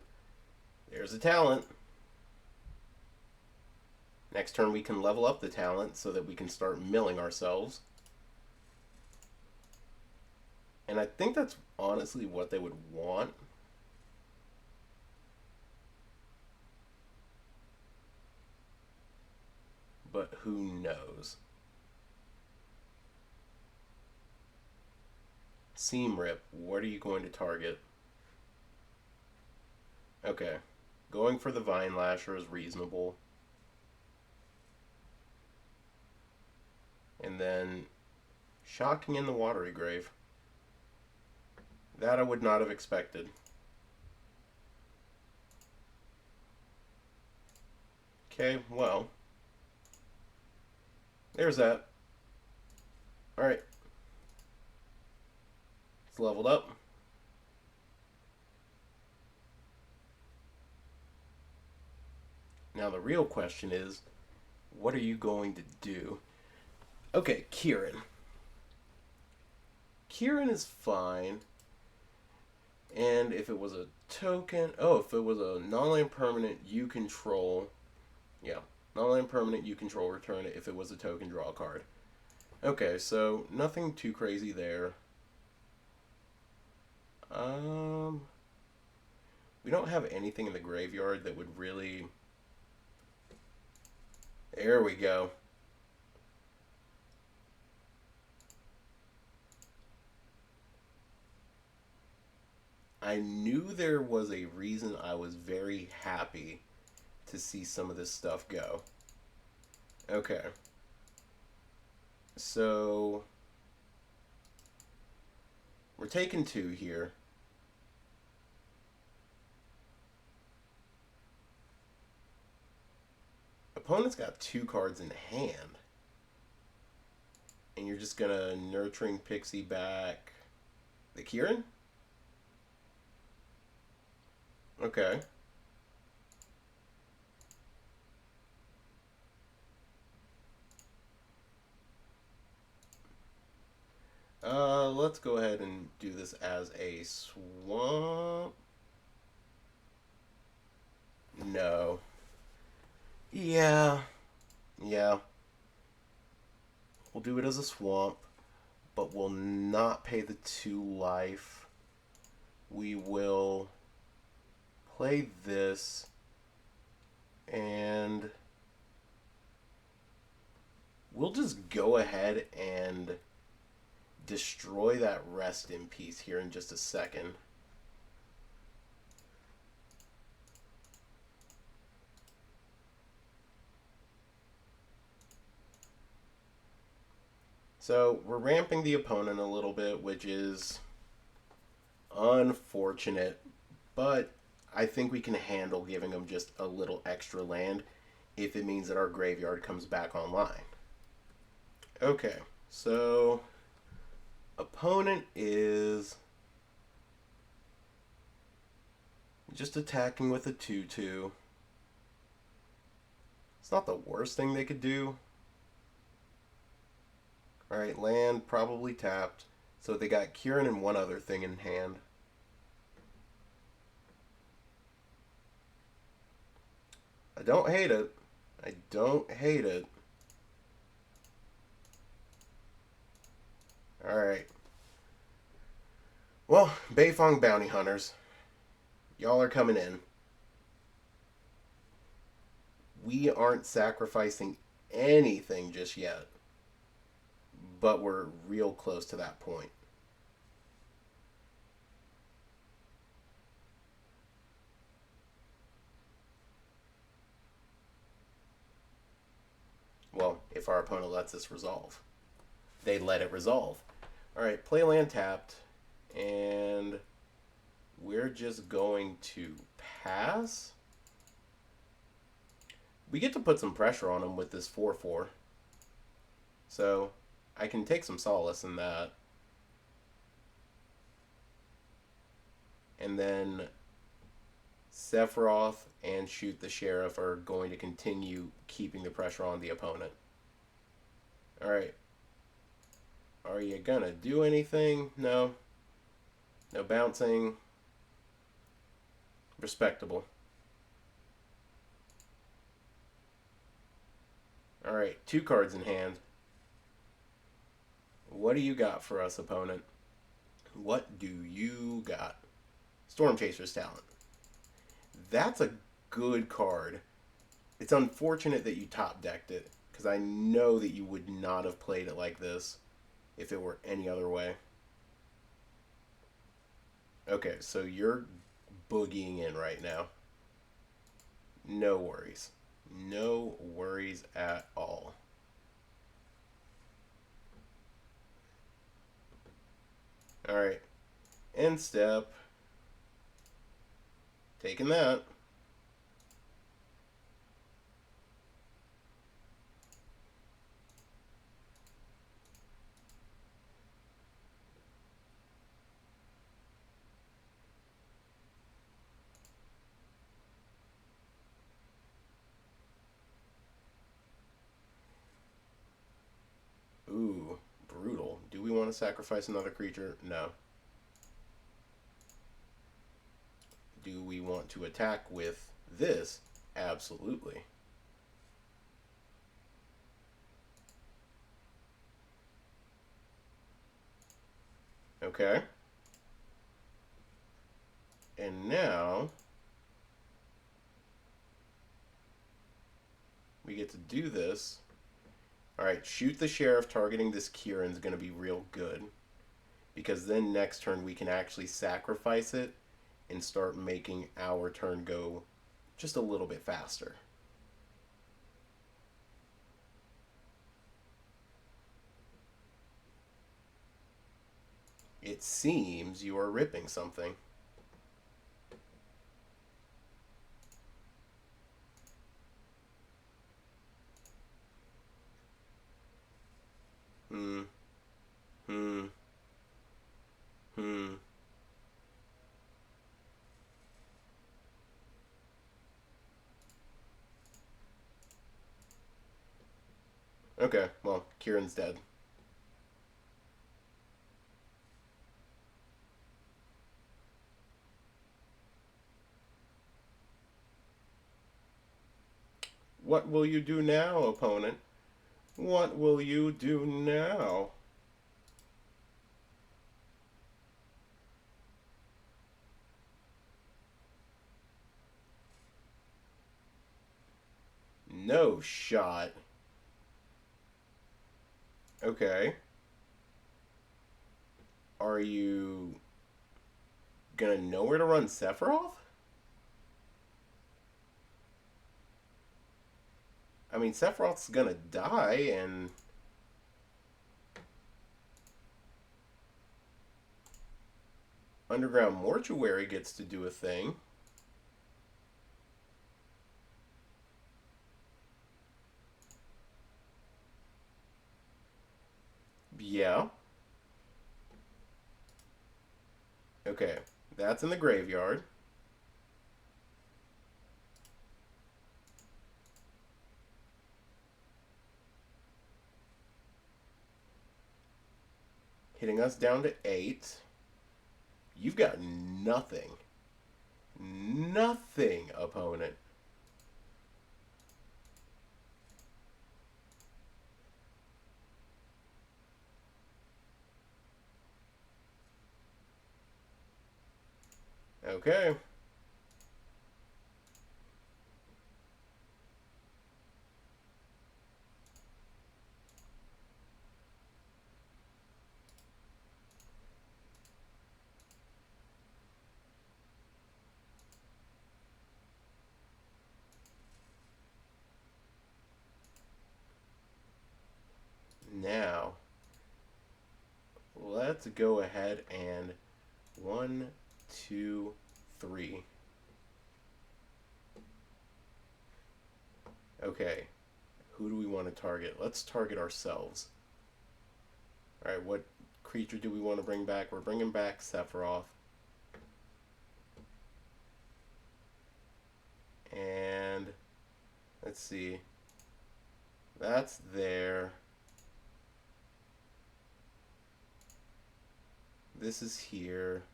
There's a talent. Next turn we can level up the talent so that we can start milling ourselves. And I think that's honestly what they would want. But who knows? Seam Rip, what are you going to target? Okay. Going for the Vine Lasher is reasonable. And then shocking in the Watery Grave. That I would not have expected. Okay, well. There's that. Alright. It's leveled up. Now the real question is, what are you going to do? Okay, Kieran. Kieran is fine. And if it was a token... Oh, if it was a non-land permanent you control... Yeah, non-land permanent you control, return it. If it was a token, draw a card. Okay, so nothing too crazy there. We don't have anything in the graveyard that would really... There we go. I knew there was a reason I was very happy to see some of this stuff go. Okay. So we're taking 2 here. Opponent's got 2 cards in hand. And you're just gonna Nurturing Pixie back the Kieran? Okay. Let's go ahead and do this as a swamp. No. Yeah. Yeah. We'll do it as a swamp, but we'll not pay the 2 life. We will play this, and we'll just go ahead and destroy that Rest in Peace here in just a second. So we're ramping the opponent a little bit, which is unfortunate, but I think we can handle giving them just a little extra land if it means that our graveyard comes back online. Okay, so opponent is just attacking with a 2/2. It's not the worst thing they could do. Alright, land probably tapped. So they got Kieran and one other thing in hand. I don't hate it. I don't hate it. Alright. Well, Beifong Bounty Hunters. Y'all are coming in. We aren't sacrificing anything just yet. But we're real close to that point. Well, if our opponent lets us resolve. They let it resolve. Alright, play land tapped. And we're just going to pass. We get to put some pressure on them with this 4/4. So I can take some solace in that. And then Sephiroth and Shoot the Sheriff are going to continue keeping the pressure on the opponent. Alright. Are you gonna do anything? No. No bouncing. Respectable. Alright, 2 cards in hand. What do you got for us, opponent? What do you got? Storm Chaser's Talent. That's a good card. It's unfortunate that you top decked it, because I know that you would not have played it like this if it were any other way. Okay, so you're boogieing in right now. No worries. No worries at all. Alright. End step. Taking that. Ooh, brutal. Do we want to sacrifice another creature? No. Do we want to attack with this? Absolutely. Okay. And now we get to do this. Alright, shoot the sheriff. Targeting this Kieran is going to be real good. Because then next turn we can actually sacrifice it and start making our turn go just a little bit faster. It seems you are ripping something. Hmm. Hmm. Hmm. Okay, well, Kieran's dead. What will you do now, opponent? What will you do now? No shot. Okay. Are you gonna know where to run Sephiroth? I mean, Sephiroth's gonna die, and Underground Mortuary gets to do a thing. Yeah. Okay. That's in the graveyard. Hitting us down to 8. You've got nothing. Nothing, opponent. Okay. Now, let's go ahead and 1, 2, 3. Okay. Who do we want to target? Let's target ourselves. Alright, what creature do we want to bring back? We're bringing back Sephiroth. And let's see. That's there. This is here.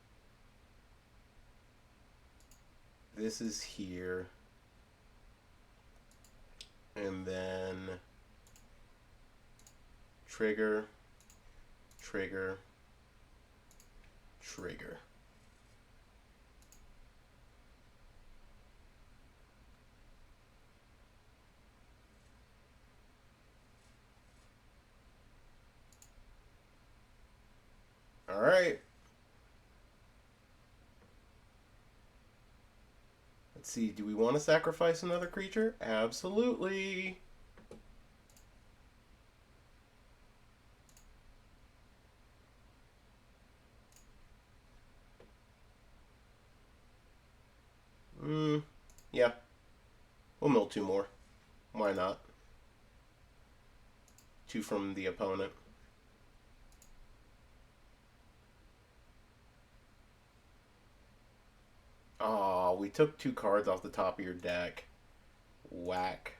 This is here. And then trigger, trigger, trigger. All right. Let's see, do we want to sacrifice another creature? Absolutely. Yeah. We'll mill two more. Why not? Two from the opponent. Aw, we took two cards off the top of your deck. Whack.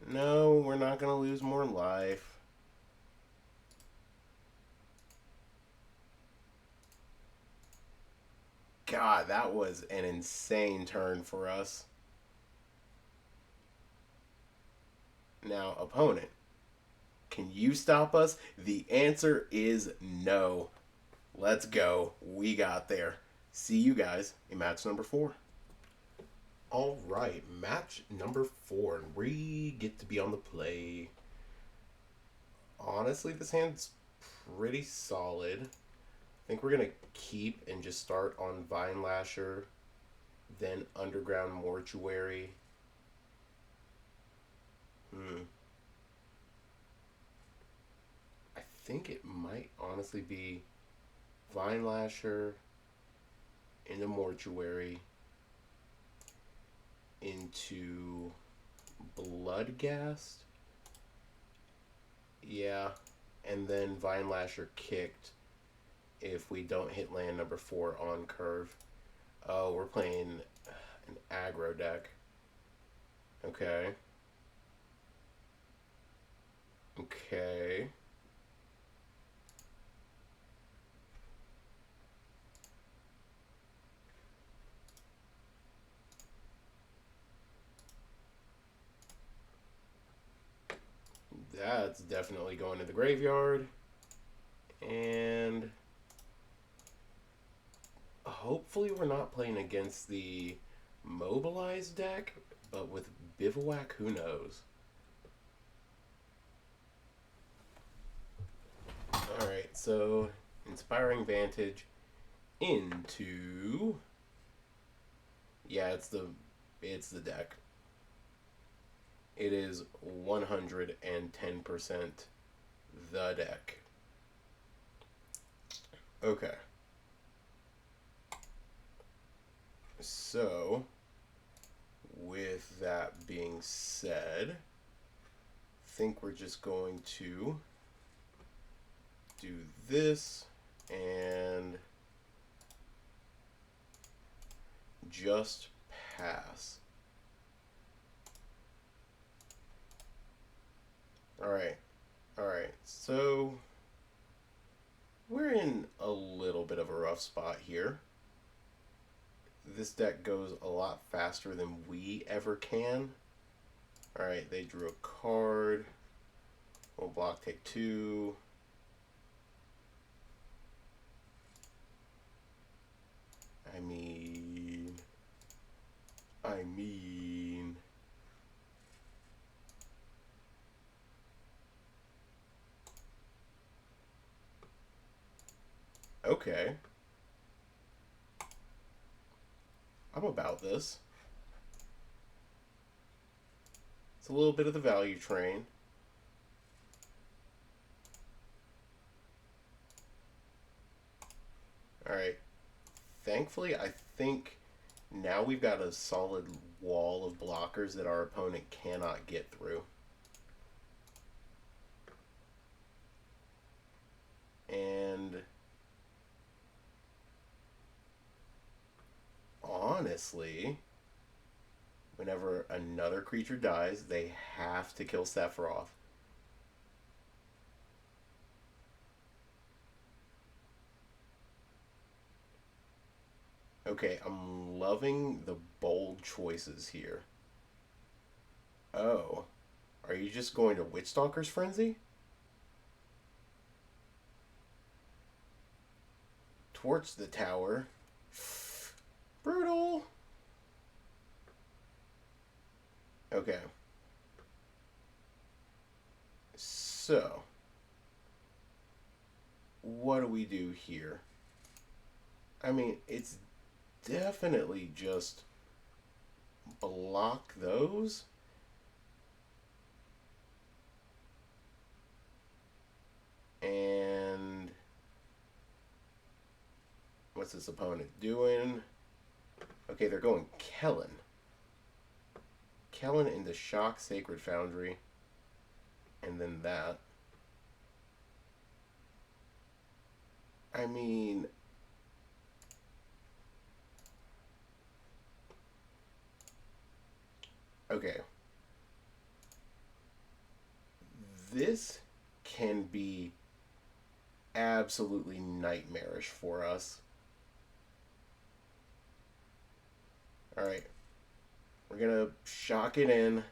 No, we're not going to lose more life. God, that was an insane turn for us. Now, opponent, can you stop us? The answer is no. Let's go. We got there. See you guys in match number 4. All right, match number 4, and we get to be on the play. Honestly, this hand's pretty solid. I think we're gonna keep and just start on Vine Lasher, then Underground Mortuary. I think it might honestly be Vine Lasher into Mortuary into Bloodghast. Yeah, and then Vine Lasher kicked if we don't hit land number 4 on curve. Oh, we're playing an aggro deck. Okay. Okay. That's definitely going to the graveyard. And hopefully we're not playing against the mobilized deck, but with Bivouac, who knows? Alright, so Inspiring Vantage into... Yeah, it's the deck. It is 110% the deck. Okay. So, with that being said, I think we're just going to do this and just pass. Alright. Alright, so we're in a little bit of a rough spot here. This deck goes a lot faster than we ever can. Alright, they drew a card. We'll block, take 2. I mean... Okay. I'm about this. It's a little bit of the value train. Alright. Thankfully, I think now we've got a solid wall of blockers that our opponent cannot get through. And honestly, whenever another creature dies, they have to kill Sephiroth. Okay, I'm loving the bold choices here. Oh, are you just going to Witchstalker's Frenzy? Torch the tower. Brutal. Okay. So, what do we do here? I mean, it's definitely just block those. And what's this opponent doing? Okay, they're going Kellen. Kellen into Shock Sacred Foundry. And then that. I mean, okay. This can be absolutely nightmarish for us. Alright. We're going to shock it in.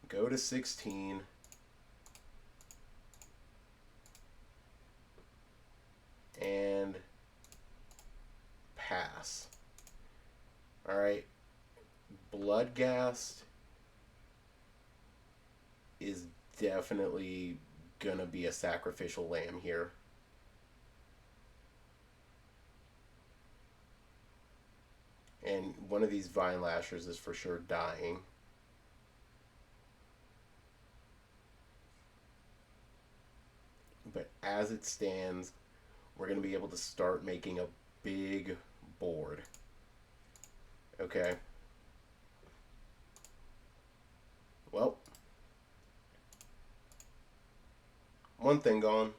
Go to 16. And pass. Alright. Bloodghast is definitely gonna be a sacrificial lamb here. And one of these Vine Lashers is for sure dying. But as it stands, we're going to be able to start making a big board. Okay. Well, one thing gone.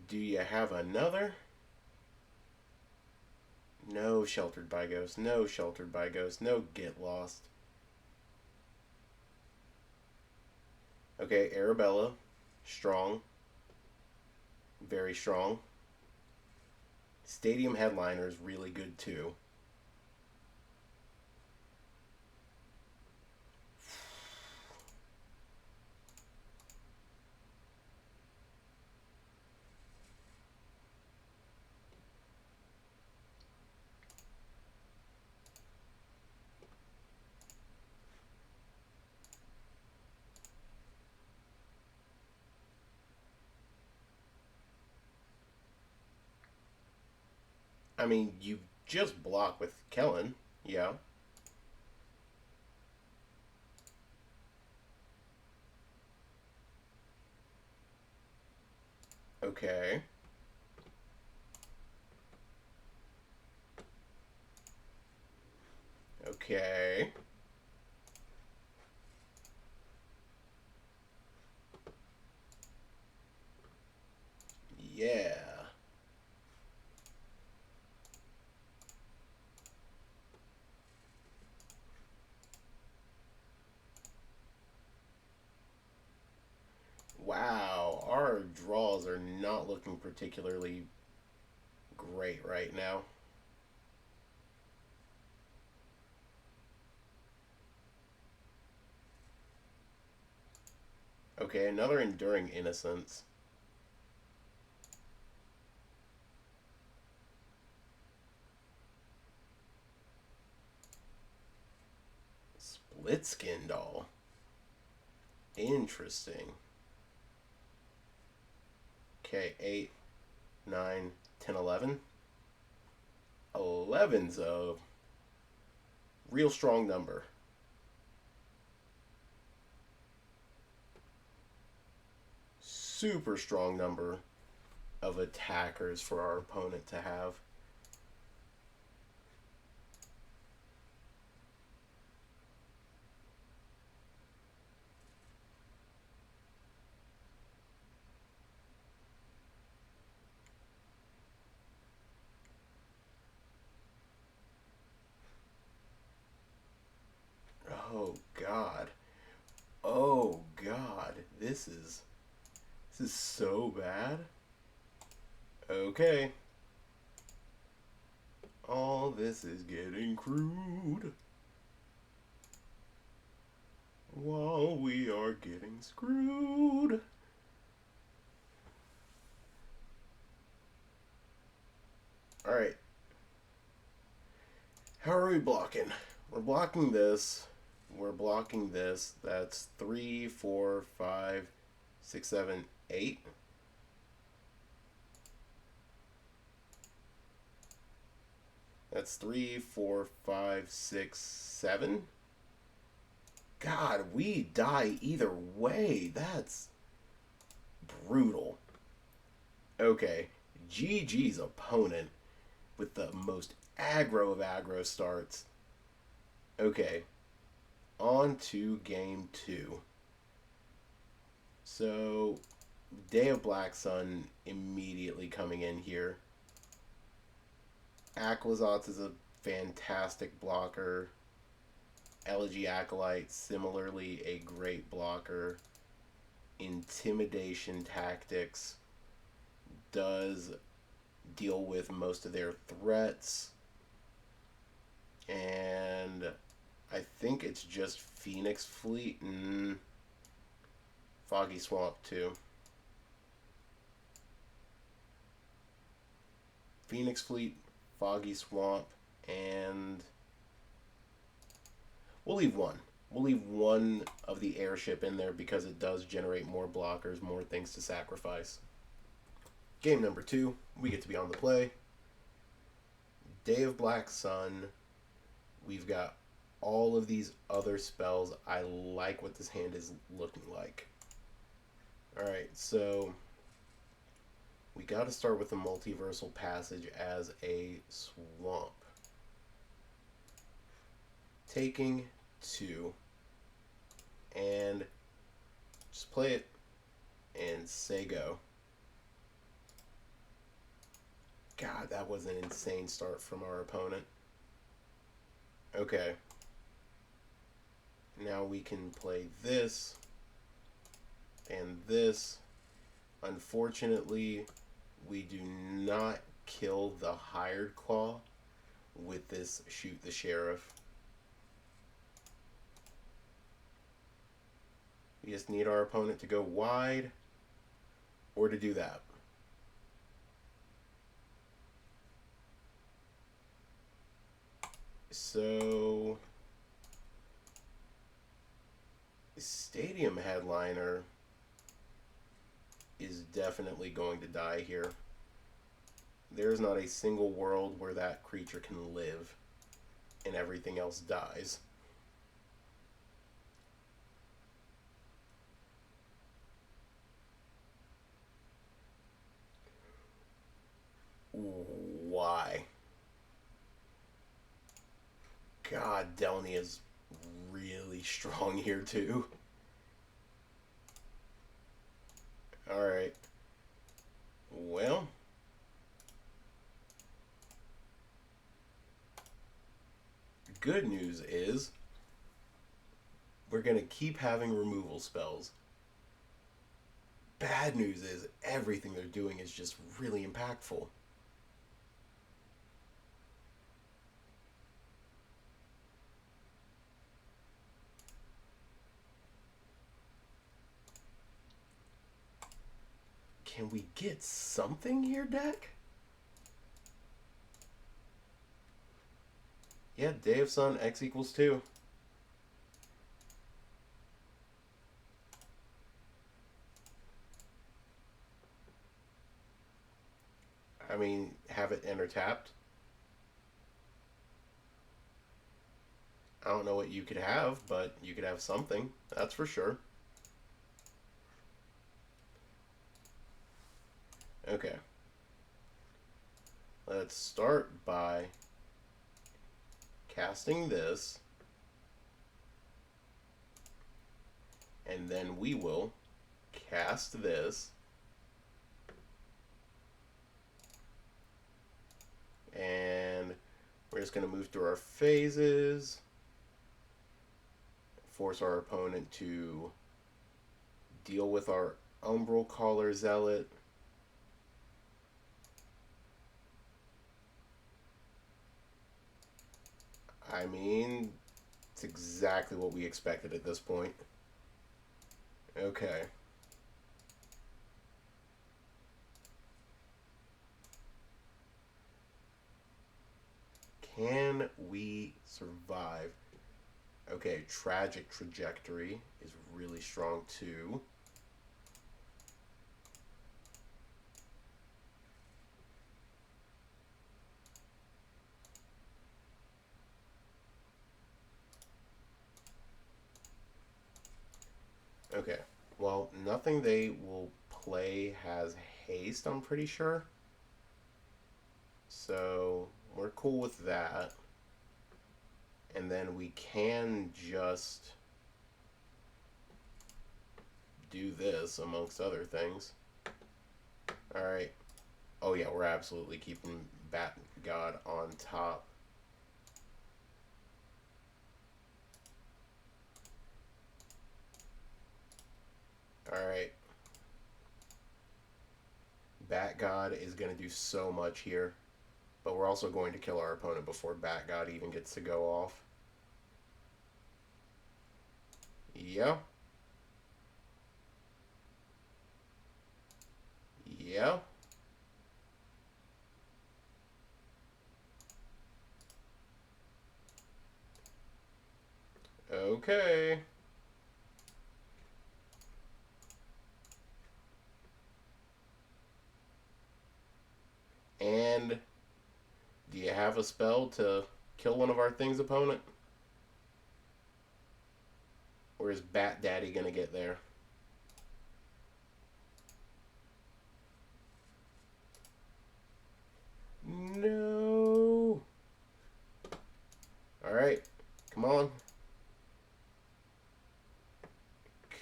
Do you have another? No Sheltered by Ghost. No Sheltered by Ghost. No Get Lost. Okay, Arabella. Strong. Very strong. Stadium Headliner is really good too. I mean, you just block with Kellen, yeah. Okay. Okay. Yeah. Wow, our draws are not looking particularly great right now. Okay, another Enduring Innocence. Split Skin Doll. Interesting. Okay, 8, 9, 10, 11. 11's a real strong number. Super strong number of attackers for our opponent to have. Oh God. Oh God. This is so bad. Okay. All this is getting crude. While we are getting screwed. Alright. How are we blocking? We're blocking this. We're blocking this. That's 3, 4, 5, 6, 7, 8. That's 3, 4, 5, 6, 7. God, we die either way. That's brutal. Okay, GG's opponent with the most aggro of aggro starts. Okay, on to game 2. So, Day of Black Sun immediately coming in here. Aquazotz is a fantastic blocker. Elegy Acolyte, similarly a great blocker. Intimidation Tactics does deal with most of their threats. And I think it's just Phoenix Fleet and Foggy Swamp too. Phoenix Fleet, Foggy Swamp, and we'll leave one. We'll leave one of the airship in there because it does generate more blockers, more things to sacrifice. Game number 2, we get to be on the play. Day of Black Sun. We've got all of these other spells. I like what this hand is looking like. Alright, so we got to start with the Multiversal Passage as a swamp. Taking 2. And just play it and say go. God, that was an insane start from our opponent. Okay. Now we can play this and this. Unfortunately, we do not kill the Hired Claw with this Shoot the Sheriff. We just need our opponent to go wide or to do that. So, Stadium Headliner is definitely going to die here. There's not a single world where that creature can live and everything else dies. Why? God, Delny is really strong here too. Alright. Well. Good news is we're going to keep having removal spells. Bad news is everything they're doing is just really impactful. Can we get something here, deck? Yeah, Day of Sun, X equals 2. I mean, have it enter tapped. I don't know what you could have, but you could have something. That's for sure. Okay. Let's start by casting this. And then we will cast this. And we're just going to move through our phases. Force our opponent to deal with our Umbral Caller Zealot. I mean, it's exactly what we expected at this point. Okay. Can we survive? Okay, Tragic Trajectory is really strong too. Okay. Well, nothing they will play has haste, I'm pretty sure. So we're cool with that. And then we can just do this amongst other things. Alright. Oh yeah, we're absolutely keeping Bat God on top. Alright. Bat God is going to do so much here. But we're also going to kill our opponent before Bat God even gets to go off. Yeah. Yeah. Okay. And do you have a spell to kill one of our thing's opponent? Or is Bat Daddy gonna get there? No. Alright. Come on.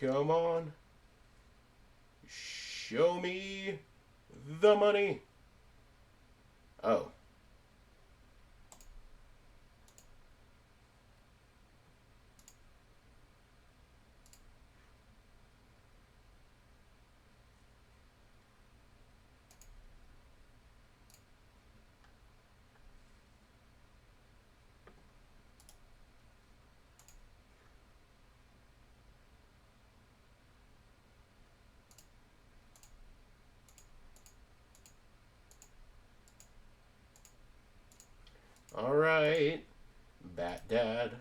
Come on. Show me the money. Oh. Alright. Bat Dad.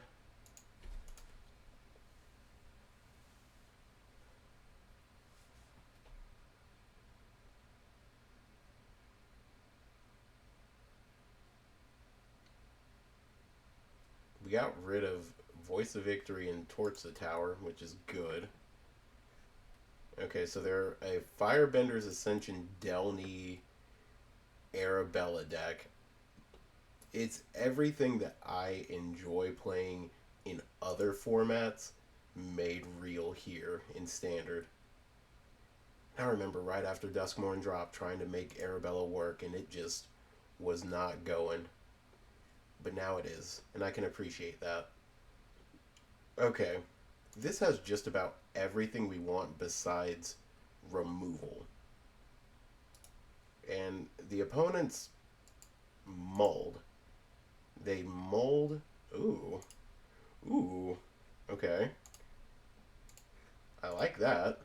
We got rid of Voice of Victory and Torch the Tower, which is good. Okay, so they're a Firebender's Ascension Delny Arabella deck. It's everything that I enjoy playing in other formats made real here in Standard. I remember right after Duskmorn dropped trying to make Arabella work, and it just was not going. But now it is, and I can appreciate that. Okay, this has just about everything we want besides removal. And the opponent's mulled. They mulled. Ooh. Ooh. Okay. I like that.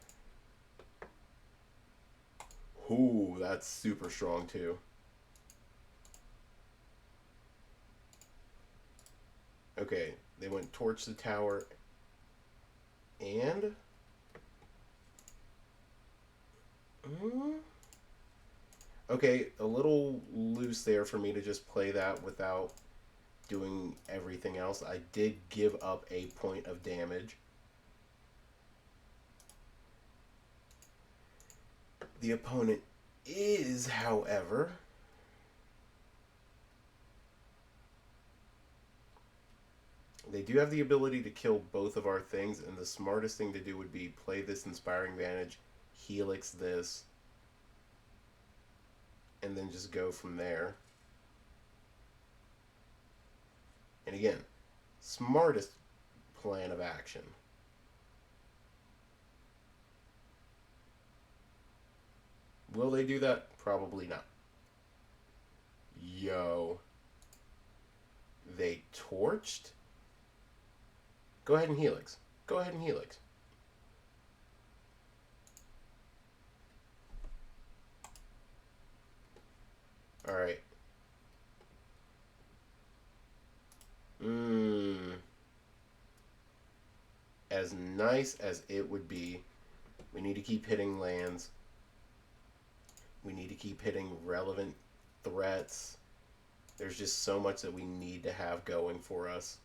Ooh, that's super strong too. Okay, they went Torch the Tower and... Okay, a little loose there for me to just play that without doing everything else. I did give up a point of damage. The opponent is, however... They do have the ability to kill both of our things, and the smartest thing to do would be play this Inspiring Vantage, Helix this, and then just go from there. And again, smartest plan of action. Will they do that? Probably not. Yo. They torched? Go ahead and Helix. Go ahead and Helix. Alright. As nice as it would be, we need to keep hitting lands. We need to keep hitting relevant threats. There's just so much that we need to have going for us.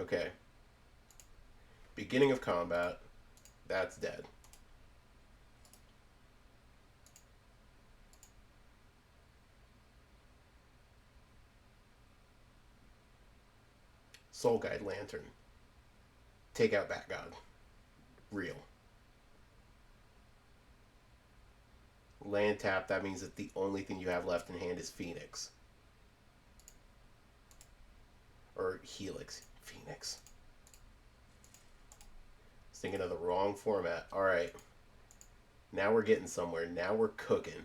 Okay. Beginning of combat. That's dead. Soul Guide Lantern. Take out Bat God. Real. Land tap, that means that the only thing you have left in hand is Phoenix. Or Helix. Phoenix. I was thinking of the wrong format. Alright. Now we're getting somewhere. Now we're cooking.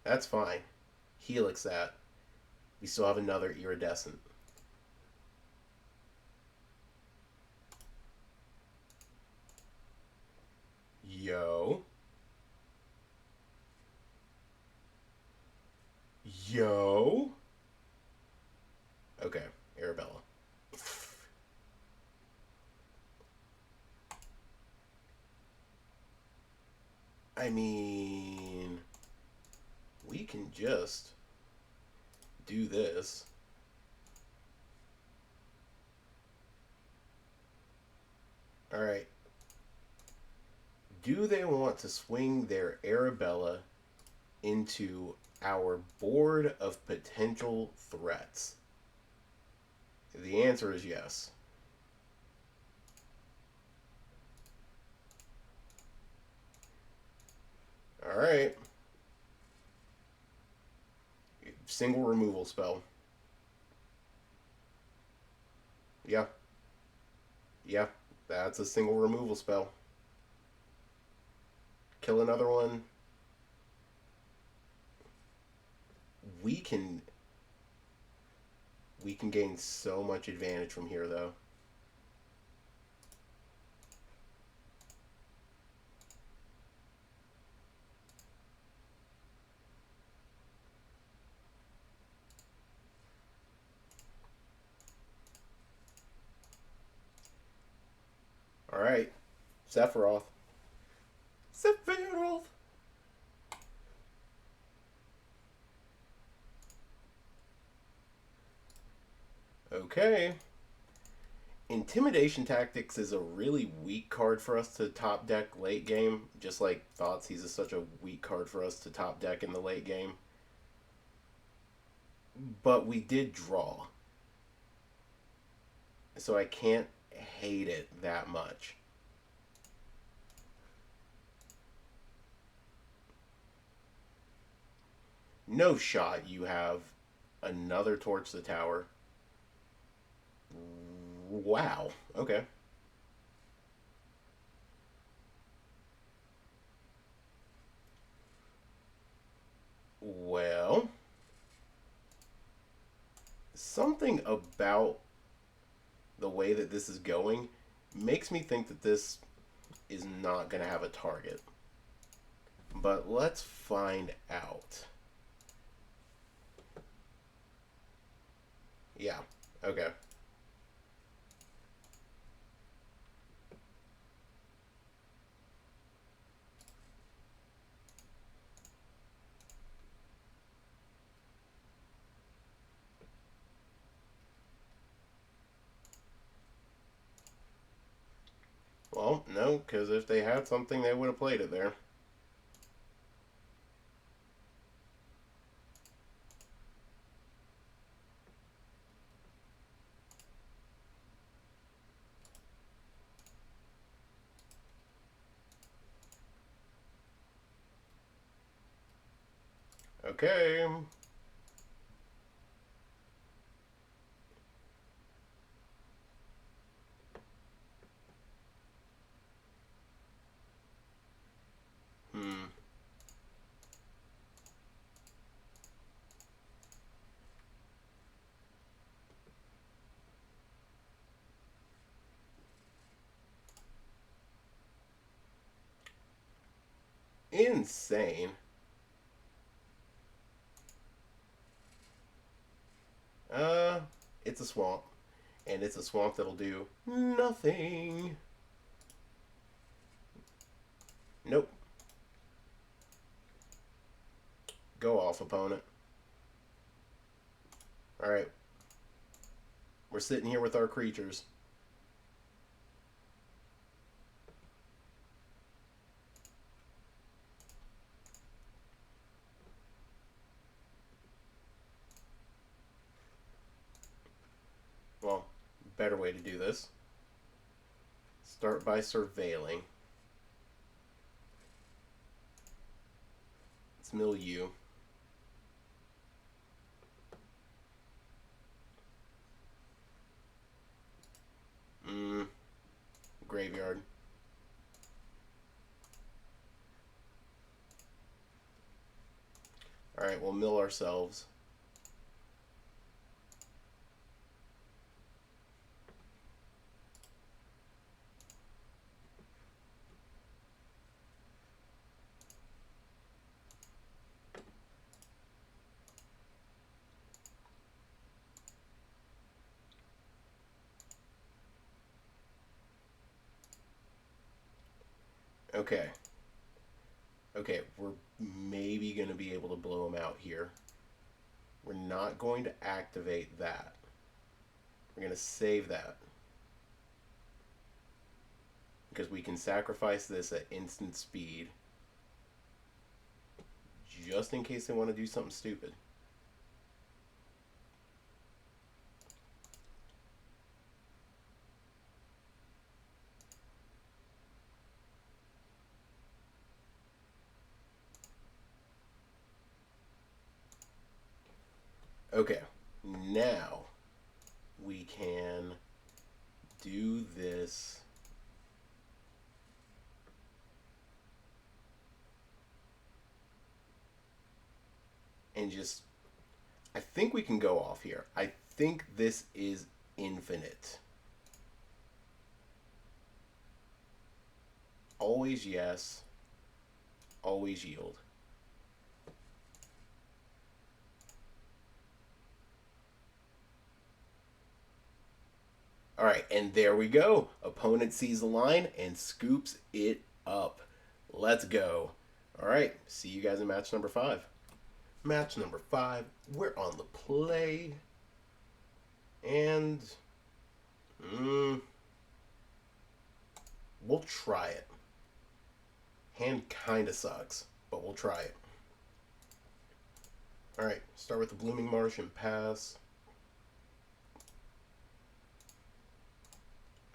That's fine. Helix that. We still have another iridescent. Yo. Yo. Okay, Arabella. I mean, we can just do this. Alright. Do they want to swing their Arabella into our board of potential threats? The answer is yes. Alright. Single removal spell. Yeah. Yeah. That's a single removal spell. Kill another one. We can gain so much advantage from here though. Alright. Sephiroth. Sephiroth! Okay. Intimidation Tactics is a really weak card for us to top deck late game. Just like Thoughtseize is such a weak card for us to top deck in the late game. But we did draw. So I can't hate it that much. No shot you have another Torch the Tower. Wow. Okay. Well, something about the way that this is going makes me think that this is not going to have a target. But let's find out. Yeah. Okay. Well, no, because if they had something, they would have played it there. Okay. Hmm. Insane. Uh, it's a swamp. And it's a swamp that'll do nothing. Nope. Go off, opponent. Alright. We're sitting here with our creatures. Well, better way to do this. Start by surveilling. Let's mill you. Graveyard. Alright, we'll mill ourselves. Okay. Okay, we're maybe going to be able to blow them out here. We're not going to activate that. We're going to save that. Because we can sacrifice this at instant speed. Just in case they want to do something stupid. Okay, now we can do this. And just, I think we can go off here. I think this is infinite. Always yes. Always yield. All right, and there we go. Opponent sees the line and scoops it up. Let's go. All right, see you guys in match number 5. Match number 5, we're on the play. And we'll try it. Hand kind of sucks, but we'll try it. All right, start with the Blooming Marsh and pass.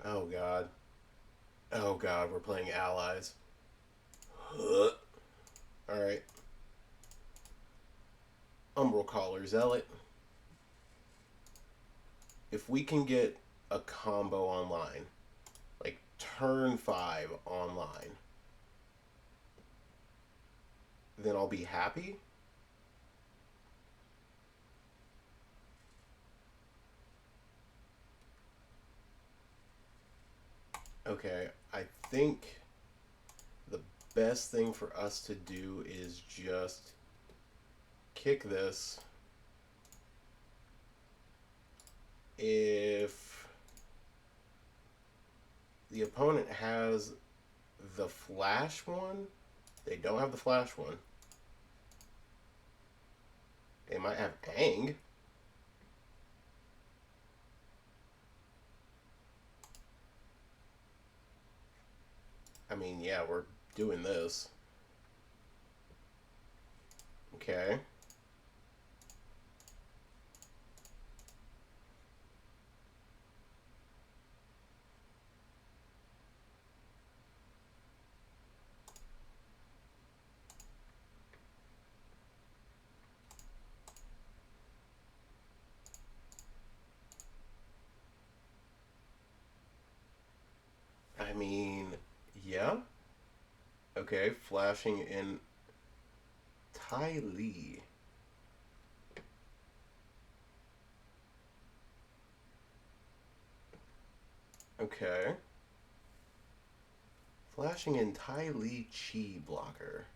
Oh, God. Oh, God, we're playing allies. Alright. Umbral Caller Zealot. If we can get a combo online, like turn 5 online, then I'll be happy. Okay, I think the best thing for us to do is just kick this. If the opponent has the flash one, they don't have the flash one. They might have Ang. I mean, yeah, we're doing this. Okay. I mean, yeah. Okay, flashing in Ty Lee. Okay. Flashing in Ty Lee Chi blocker.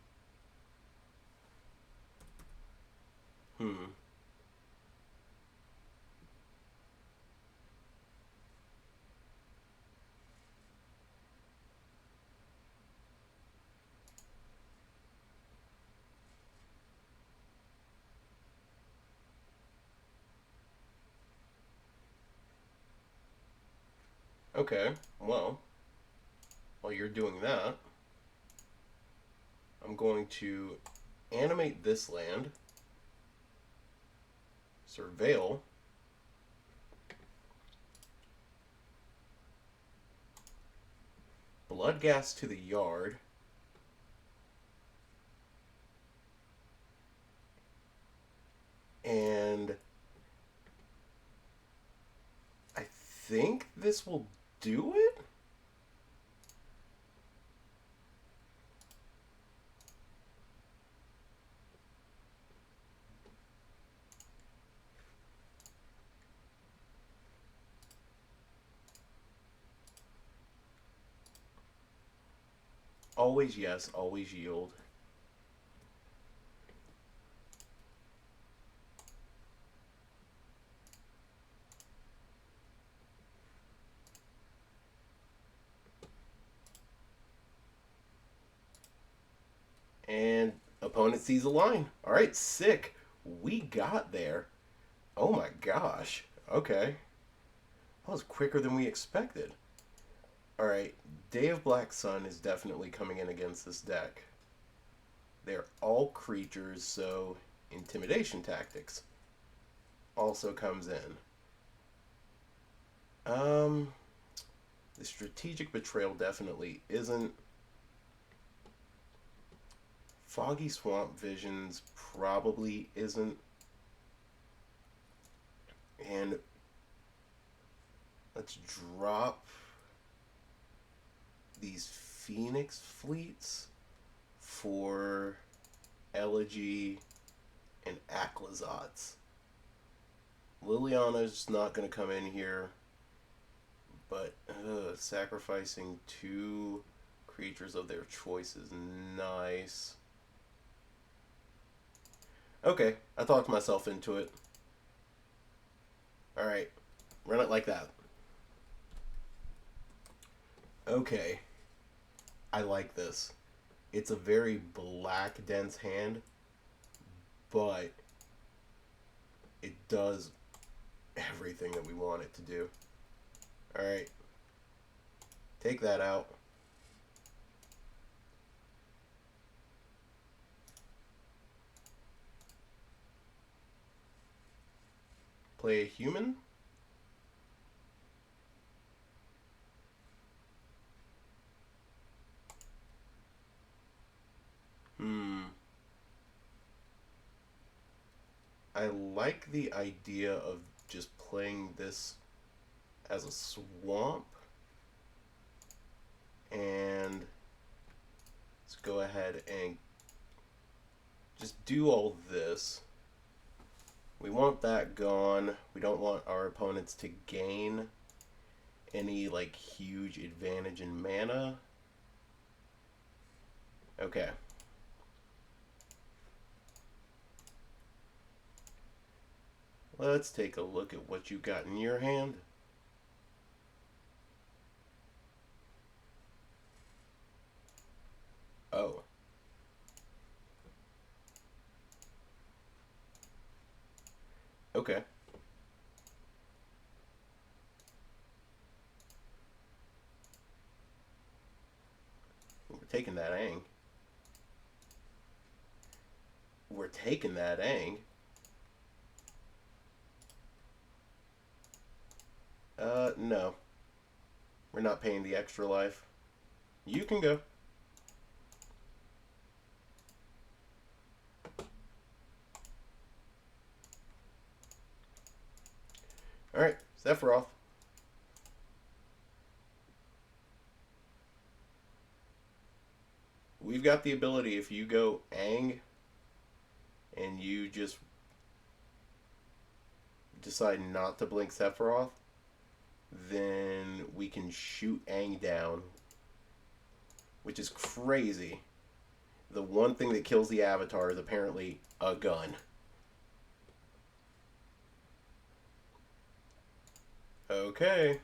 Okay, well, while you're doing that, I'm going to animate this land, surveil, bloodgas to the yard, and I think this will do it? Always yes, always yield. And opponent sees a line. All right, sick. We got there. Oh my gosh. Okay. That was quicker than we expected. All right, Day of Black Sun is definitely coming in against this deck. They're all creatures, so intimidation tactics also comes in. Um, the strategic betrayal definitely isn't. Foggy Swamp Visions probably isn't. And let's drop these Phoenix Fleets for Elegy and Aclazotz. Liliana's not going to come in here, but sacrificing 2 creatures of their choice is nice. Okay, I talked myself into it. Alright, run it like that. Okay, I like this. It's a very black, dense hand, but it does everything that we want it to do. Alright, take that out. Play a human. I like the idea of just playing this as a swamp. And let's go ahead and just do all this. We want that gone. We don't want our opponents to gain any like huge advantage in mana. Okay. Let's take a look at what you got in your hand. Oh. Okay. We're taking that ang. We're taking that ang. No. We're not paying the extra life. You can go. Alright, Sephiroth. We've got the ability, if you go ang and you just decide not to blink Sephiroth, then we can shoot ang down, which is crazy. The one thing that kills the Avatar is apparently a gun. Okay.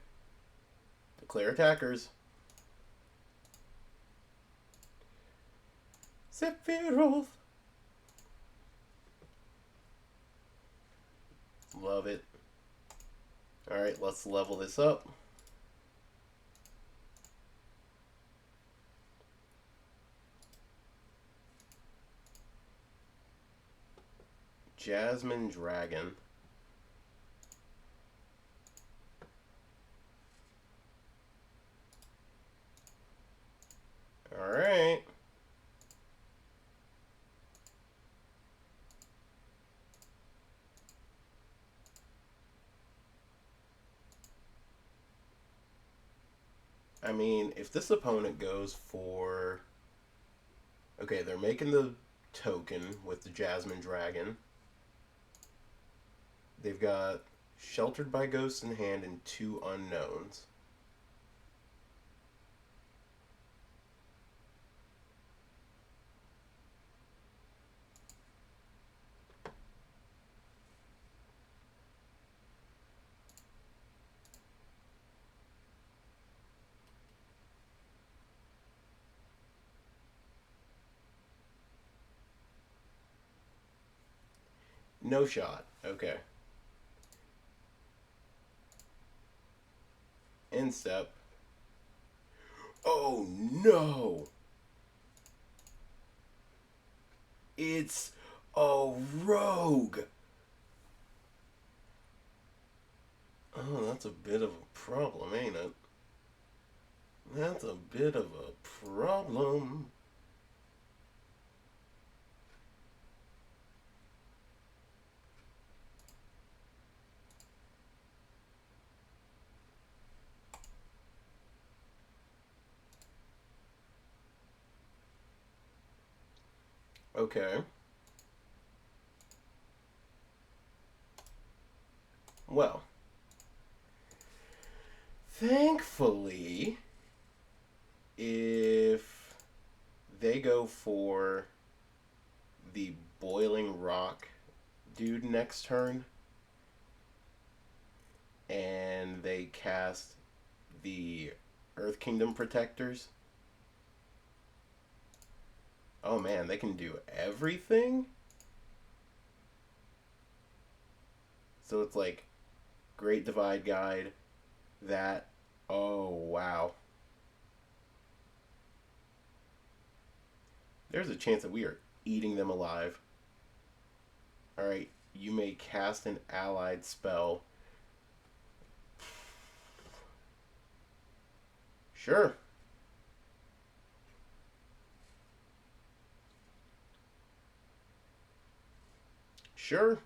Declare attackers. Sephiroth. Love it. Alright, let's level this up. Jasmine Dragon. Alright. I mean, if this opponent goes for... Okay, they're making the token with the Jasmine Dragon. They've got Sheltered by Ghosts in hand and 2 unknowns. No shot. Okay. Instep. Oh no! It's a rogue! Oh, that's a bit of a problem, ain't it? That's a bit of a problem. Okay. Well, thankfully, if they go for the Boiling Rock dude next turn and they cast the Earth Kingdom Protectors, oh man, they can do everything? So it's like Great Divide Guide, that. Oh, wow. There's a chance that we are eating them alive. Alright, you may cast an allied spell. Sure. Sure.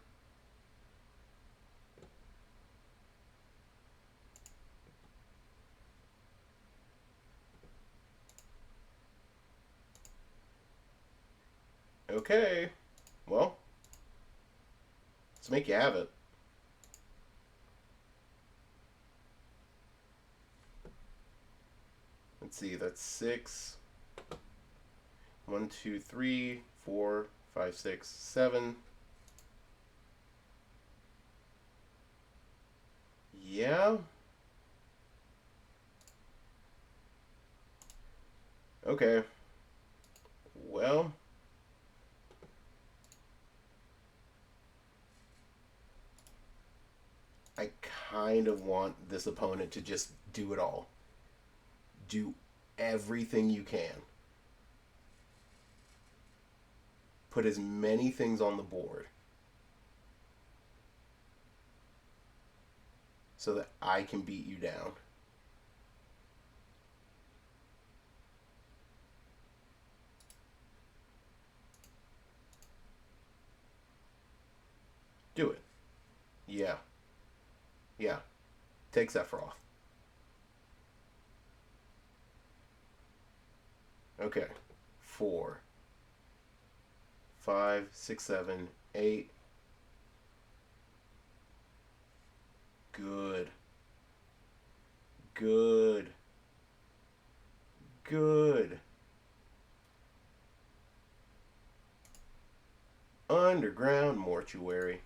Okay. Well, let's make you have it. Let's see, that's 6. 1, 2, 3, 4, 5, 6, 7. Yeah. Okay. Well, I kind of want this opponent to just do it all. Do everything you can. Put as many things on the board so that I can beat you down. Do it. Yeah. Yeah. Take Sephiroth. Okay. 4, 5, 6, 7, 8. Good. Good. Good. Underground Mortuary.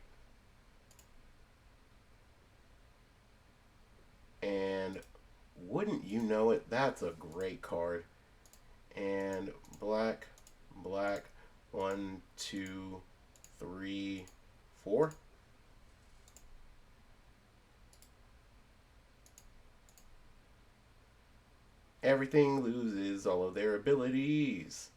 And wouldn't you know it, that's a great card. And black, black, 1, 2, 3, 4. Everything loses all of their abilities.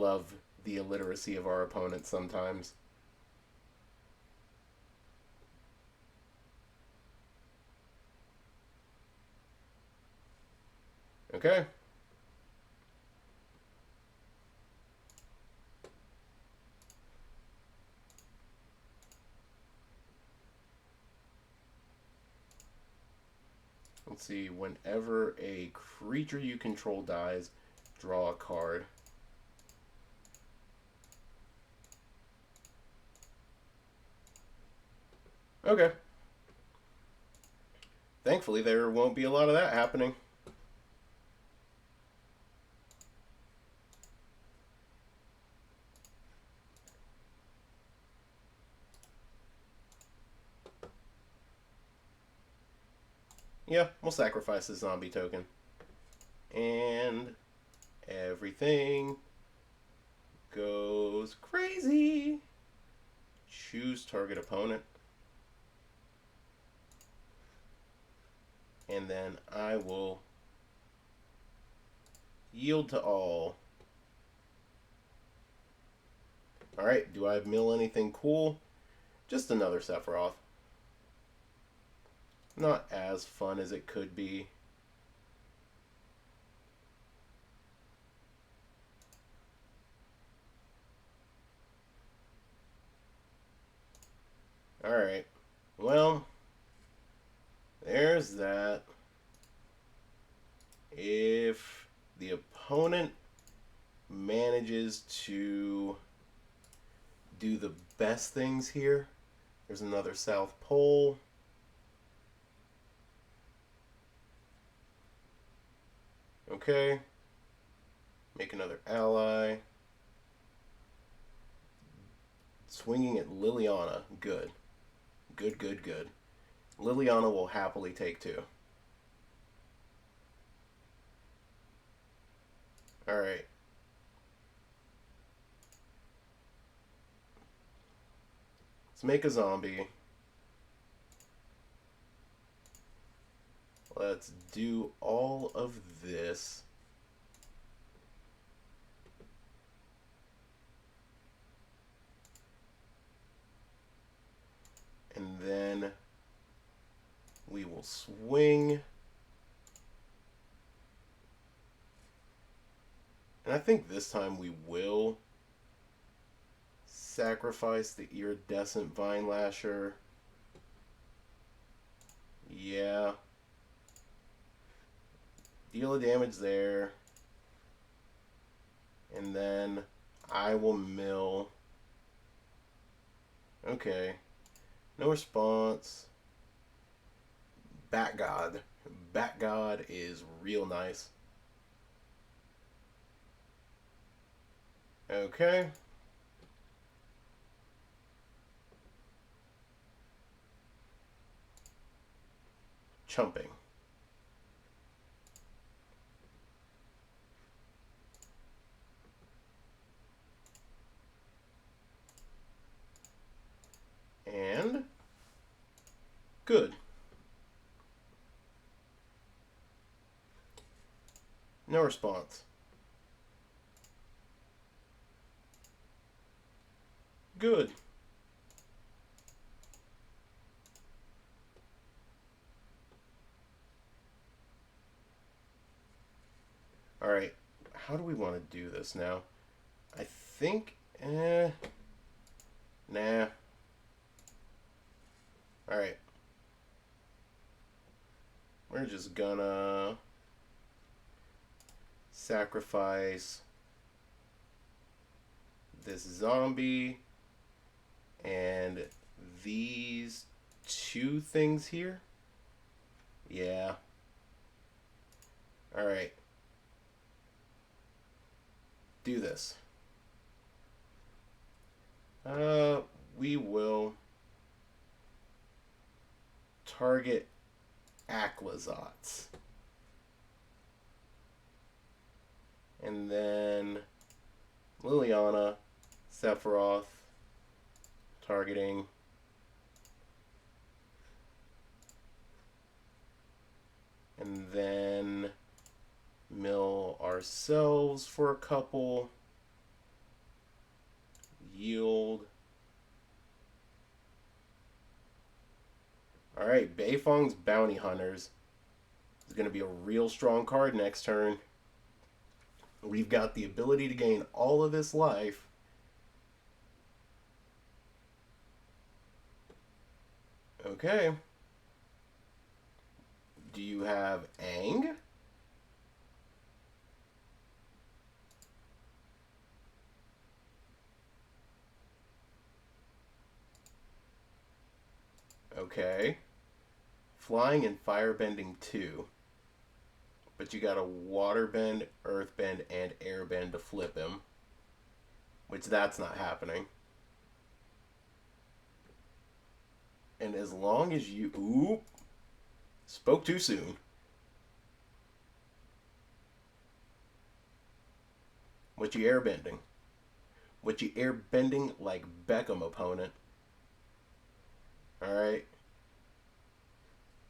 love the illiteracy of our opponents sometimes. Okay. Let's see, whenever a creature you control dies, draw a card. Okay. Thankfully, there won't be a lot of that happening. Yeah, we'll sacrifice the zombie token. And everything goes crazy. Choose target opponent. And then I will yield to all. Alright, do I mill anything cool? Just another Sephiroth. Not as fun as it could be. Alright. Well, there's that. If the opponent manages to do the best things here, there's another South Pole. Okay. Make another ally. Swinging at Liliana. Good. Good, good, good. Liliana will happily take two. Alright. Let's make a zombie. Let's do all of this. And then we will swing. And I think this time we will sacrifice the iridescent Vine Lasher. Yeah. Deal a damage there. And then I will mill. Okay. No response. Bat God. Bat God is real nice. Okay. Chumping. And good. No response. Good. Alright, how do we want to do this now? I think, nah. Alright. We're just gonna sacrifice this zombie and these two things here. Yeah. Alright. Do this. We will target Aclazotz. And then Liliana, Sephiroth, targeting. And then mill ourselves for a couple. yield. Alright, Beifong's Bounty Hunters is going to be a real strong card next turn. We've got the ability to gain all of this life. Okay. Do you have Aang? Okay. Flying and firebending 2. But you got a waterbend, earthbend, and airbend to flip him. Which that's not happening. And as long as you... Ooh. Spoke too soon. What you airbending? What you airbending like Beckham, opponent? Alright.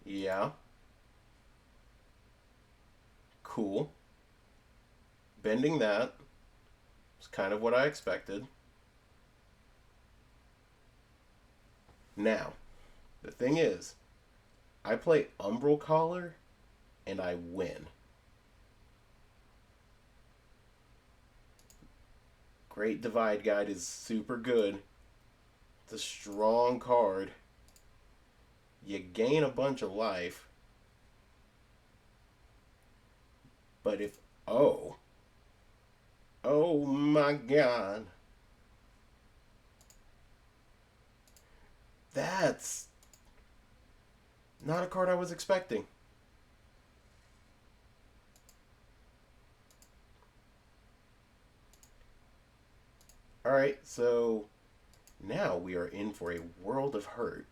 Yeah. Cool. Bending that. It's kind of what I expected. Now, the thing is, I play Umbral Collar, and I win. Great Divide Guide is super good. It's a strong card. You gain a bunch of life. But if... Oh. Oh my god. That's not a card I was expecting. Alright, so now we are in for a world of hurt.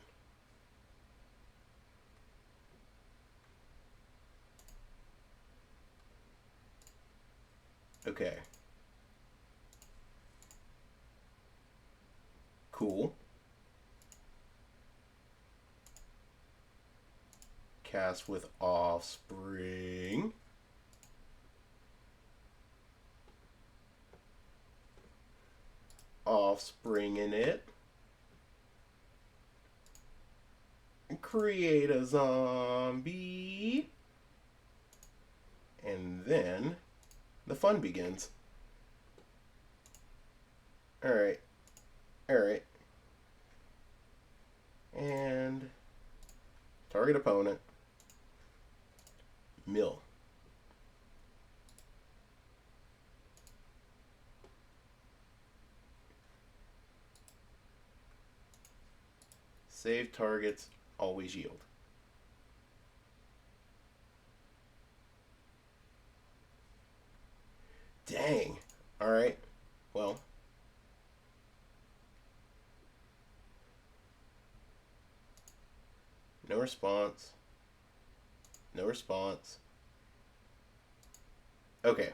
Okay. Cool. Cast with Offspring. Offspring in it. Create a zombie. And then the fun begins. Alright. Alright. And target opponent. Mill. Save targets, always yield. Dang. Alright. Well. No response. No response. Okay.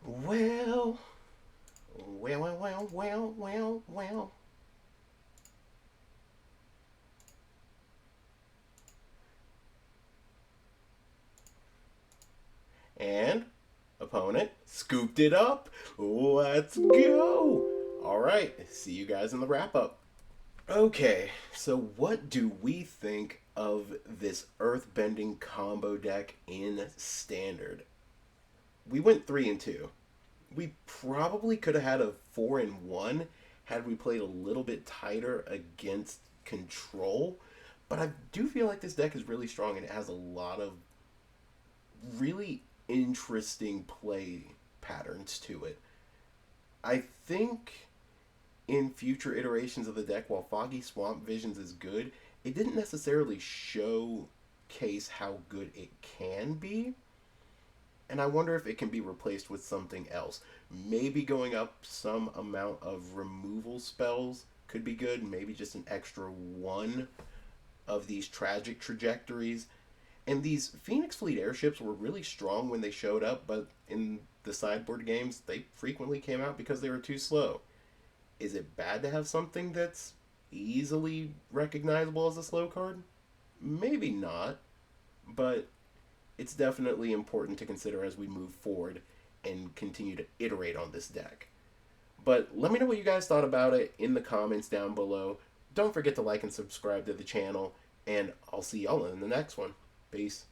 Well. Well. And opponent scooped it up. Let's go. All right. See you guys in the wrap up. Okay, so what do we think of this earthbending combo deck in standard? We went 3-2. We probably could have had a 4-1 had we played a little bit tighter against control. But I do feel like this deck is really strong and it has a lot of really interesting play patterns to it. I think in future iterations of the deck, while Foggy Swamp Visions is good, it didn't necessarily showcase how good it can be. And I wonder if it can be replaced with something else. Maybe going up some amount of removal spells could be good. Maybe just an extra one of these tragic trajectories. And these Phoenix Fleet airships were really strong when they showed up, but in the sideboard games, they frequently came out because they were too slow. Is it bad to have something that's easily recognizable as a slow card? Maybe not, but it's definitely important to consider as we move forward and continue to iterate on this deck. But let me know what you guys thought about it in the comments down below. Don't forget to like and subscribe to the channel, and I'll see y'all in the next one. Peace.